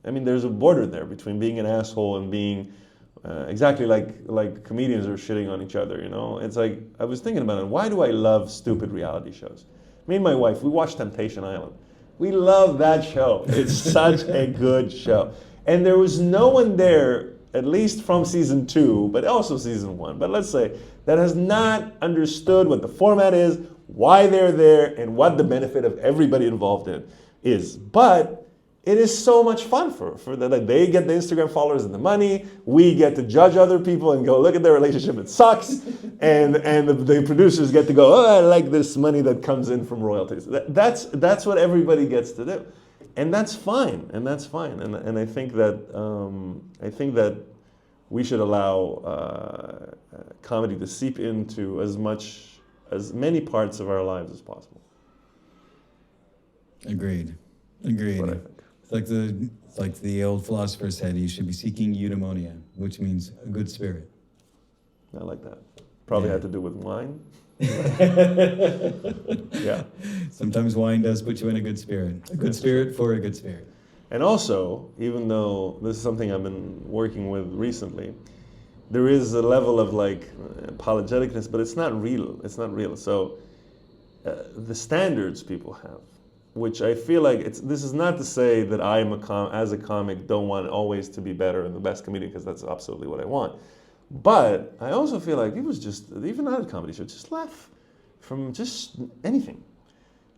I mean, there's a border there between being an asshole and being exactly like comedians are shitting on each other. It's like, I was thinking about it. Why do I love stupid reality shows? Me and my wife, we watch Temptation Island. We love that show. It's such a good show, and there was no one there, at least from season 2, but also season 1. But let's say that has not understood what the format is, why they're there, and what the benefit of everybody involved in is. But it is so much fun for that. Like, they get the Instagram followers and the money. We get to judge other people and go, look at their relationship, it sucks. and the producers get to go, oh, I like this money that comes in from royalties. That's what everybody gets to do. And that's fine. And I think that we should allow comedy to seep into as many parts of our lives as possible. Agreed. That's what I think. It's like the old philosopher said, you should be seeking eudaimonia, which means a good spirit. I like that. Probably had to do with wine. Yeah. Sometimes wine does put you in a good spirit. A good spirit for a good spirit. And also, even though this is something I've been working with recently, there is a level of like apologeticness, but it's not real. It's not real. So the standards people have, which I feel like this is not to say that I am as a comic don't want always to be better and the best comedian, because that's absolutely what I want. But I also feel like people just, even not a comedy show, just laugh from just anything.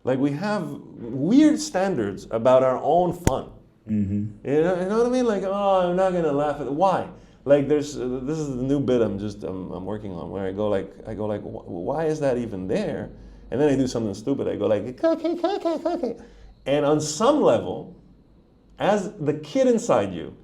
Like, we have weird standards about our own fun. Mm-hmm. You know what I mean? Like, oh, I'm not gonna laugh at it. Why? Like, this is the new bit I'm working on, where I go like, why is that even there? And then I do something stupid. I go like, cookie. And on some level, as the kid inside you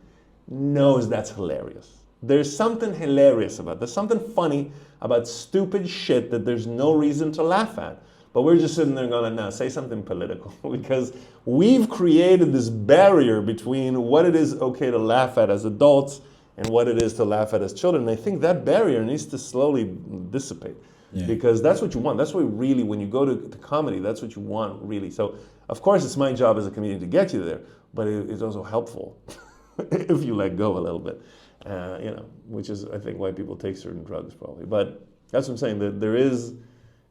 knows that's hilarious. There's something hilarious about it. There's something funny about stupid shit that there's no reason to laugh at. But we're just sitting there going, no, say something political. Because we've created this barrier between what it is okay to laugh at as adults and what it is to laugh at as children. And I think that barrier needs to slowly dissipate. Yeah. Because that's what you want. That's what really, when you go to comedy, that's what you want, really. So, of course, it's my job as a comedian to get you there, but it's also helpful if you let go a little bit, which is, I think, why people take certain drugs, probably. But that's what I'm saying. That there is,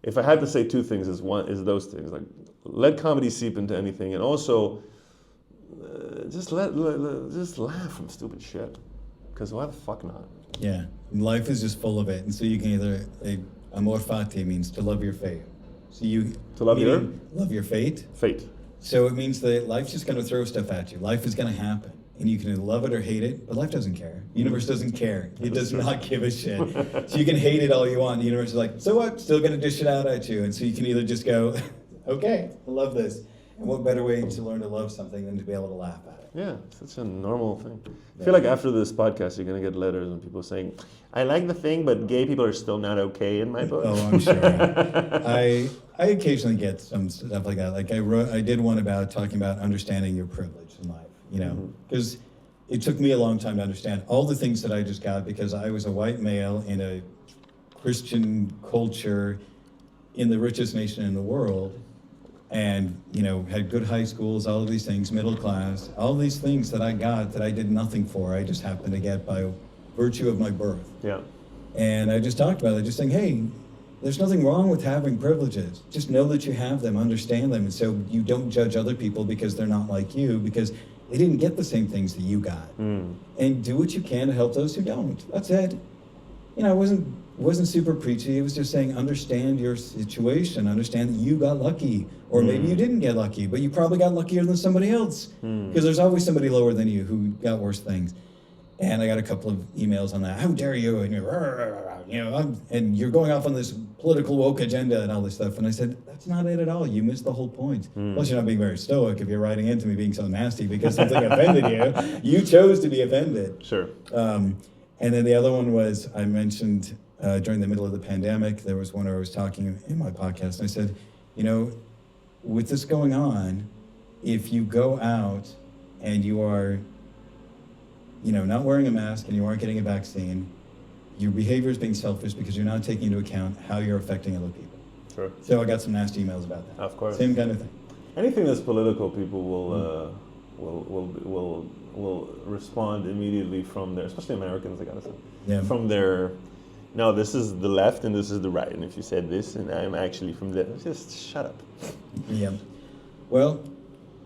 if I had to say two things, is those things. Like, let comedy seep into anything, and also just laugh from stupid shit. Because why the fuck not? Yeah, life is just full of it, and so you can either amor fati means to love your fate. So you to love your fate. Fate. So it means that life's just going to throw stuff at you. Life is going to happen, and you can either love it or hate it. But life doesn't care. The universe doesn't care. It does not give a shit. So you can hate it all you want. The universe is like, so what? Still going to dish it out at you. And so you can either just go, okay, I love this. And what better way to learn to love something than to be able to laugh at it? Yeah, such a normal thing. I feel like after this podcast, you're going to get letters and people saying, I like the thing, but gay people are still not okay in my book. Oh, I'm sure. I occasionally get some stuff like that. Like I did one about talking about understanding your privilege in life, because it took me a long time to understand all the things that I just got because I was a white male in a Christian culture in the richest nation in the world. And, had good high schools, all of these things, middle class, all these things that I got that I did nothing for, I just happened to get by virtue of my birth. Yeah. And I just talked about it, just saying, hey, there's nothing wrong with having privileges. Just know that you have them, understand them, and so you don't judge other people because they're not like you, because they didn't get the same things that you got. And do what you can to help those who don't. That's it. I wasn't super preachy. It was just saying, understand your situation. Understand that you got lucky. Or maybe you didn't get lucky, but you probably got luckier than somebody else. Because there's always somebody lower than you who got worse things. And I got a couple of emails on that. How dare you? And and you're going off on this political woke agenda and all this stuff. And I said, that's not it at all. You missed the whole point. Plus, you're not being very stoic if you're writing into me being so nasty because something offended you. You chose to be offended. Sure. And then the other one was, I mentioned during the middle of the pandemic, there was one where I was talking in my podcast, and I said, with this going on, if you go out and you are, not wearing a mask and you aren't getting a vaccine, your behavior is being selfish because you're not taking into account how you're affecting other people. Sure. So I got some nasty emails about that. Of course. Same kind of thing. Anything that's political, people will respond immediately from their, especially Americans, I gotta say, from their, no, this is the left and this is the right, and if you said this and I'm actually from there, just shut up. Yeah. Well,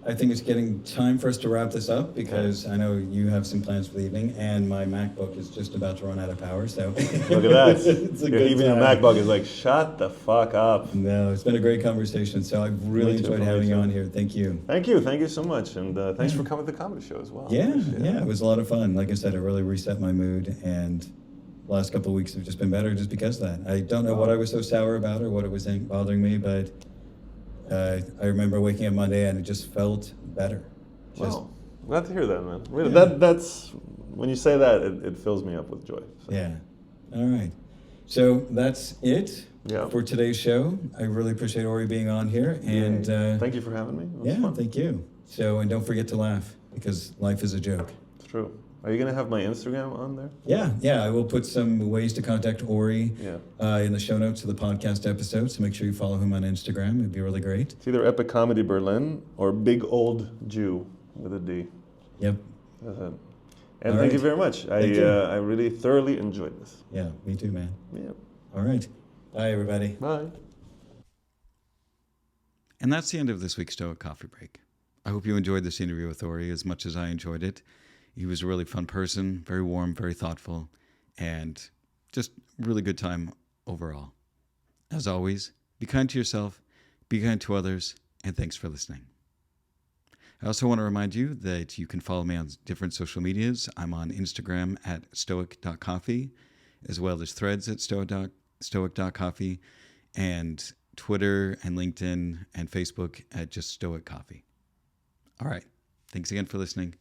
I think it's getting time for us to wrap this up because I know you have some plans for the evening, and my MacBook is just about to run out of power. So look at that! Even your MacBook is like, shut the fuck up. No, it's been a great conversation. So I've really enjoyed having you on here. Thank you. Thank you so much, and thanks for coming to the comedy show as well. Yeah, it was a lot of fun. Like I said, it really reset my mood, and the last couple of weeks have just been better just because of that. I don't know what I was so sour about or what it was bothering me, but I remember waking up Monday and it just felt better. Wow, glad to hear that, man. Really, that's when you say that, it fills me up with joy. So. Yeah. All right. So that's it for today's show. I really appreciate Ori being on here, and thank you for having me. Fun. Thank you. So, and don't forget to laugh because life is a joke. It's true. Are you going to have my Instagram on there? Yeah. I will put some ways to contact Ori in the show notes of the podcast episode, so make sure you follow him on Instagram. It'd be really great. It's either Epic Comedy Berlin or Big Old Jew with a D. Yep. That's it. And thank you very much. I really thoroughly enjoyed this. Yeah, me too, man. Yeah. All right. Bye, everybody. Bye. And that's the end of this week's Stoic Coffee Break. I hope you enjoyed this interview with Ori as much as I enjoyed it. He was a really fun person, very warm, very thoughtful, and just really good time overall. As always, be kind to yourself, be kind to others, and thanks for listening. I also want to remind you that you can follow me on different social medias. I'm on Instagram at stoic.coffee, as well as Threads at stoic.coffee, and Twitter and LinkedIn and Facebook at just Stoic Coffee. All right. Thanks again for listening.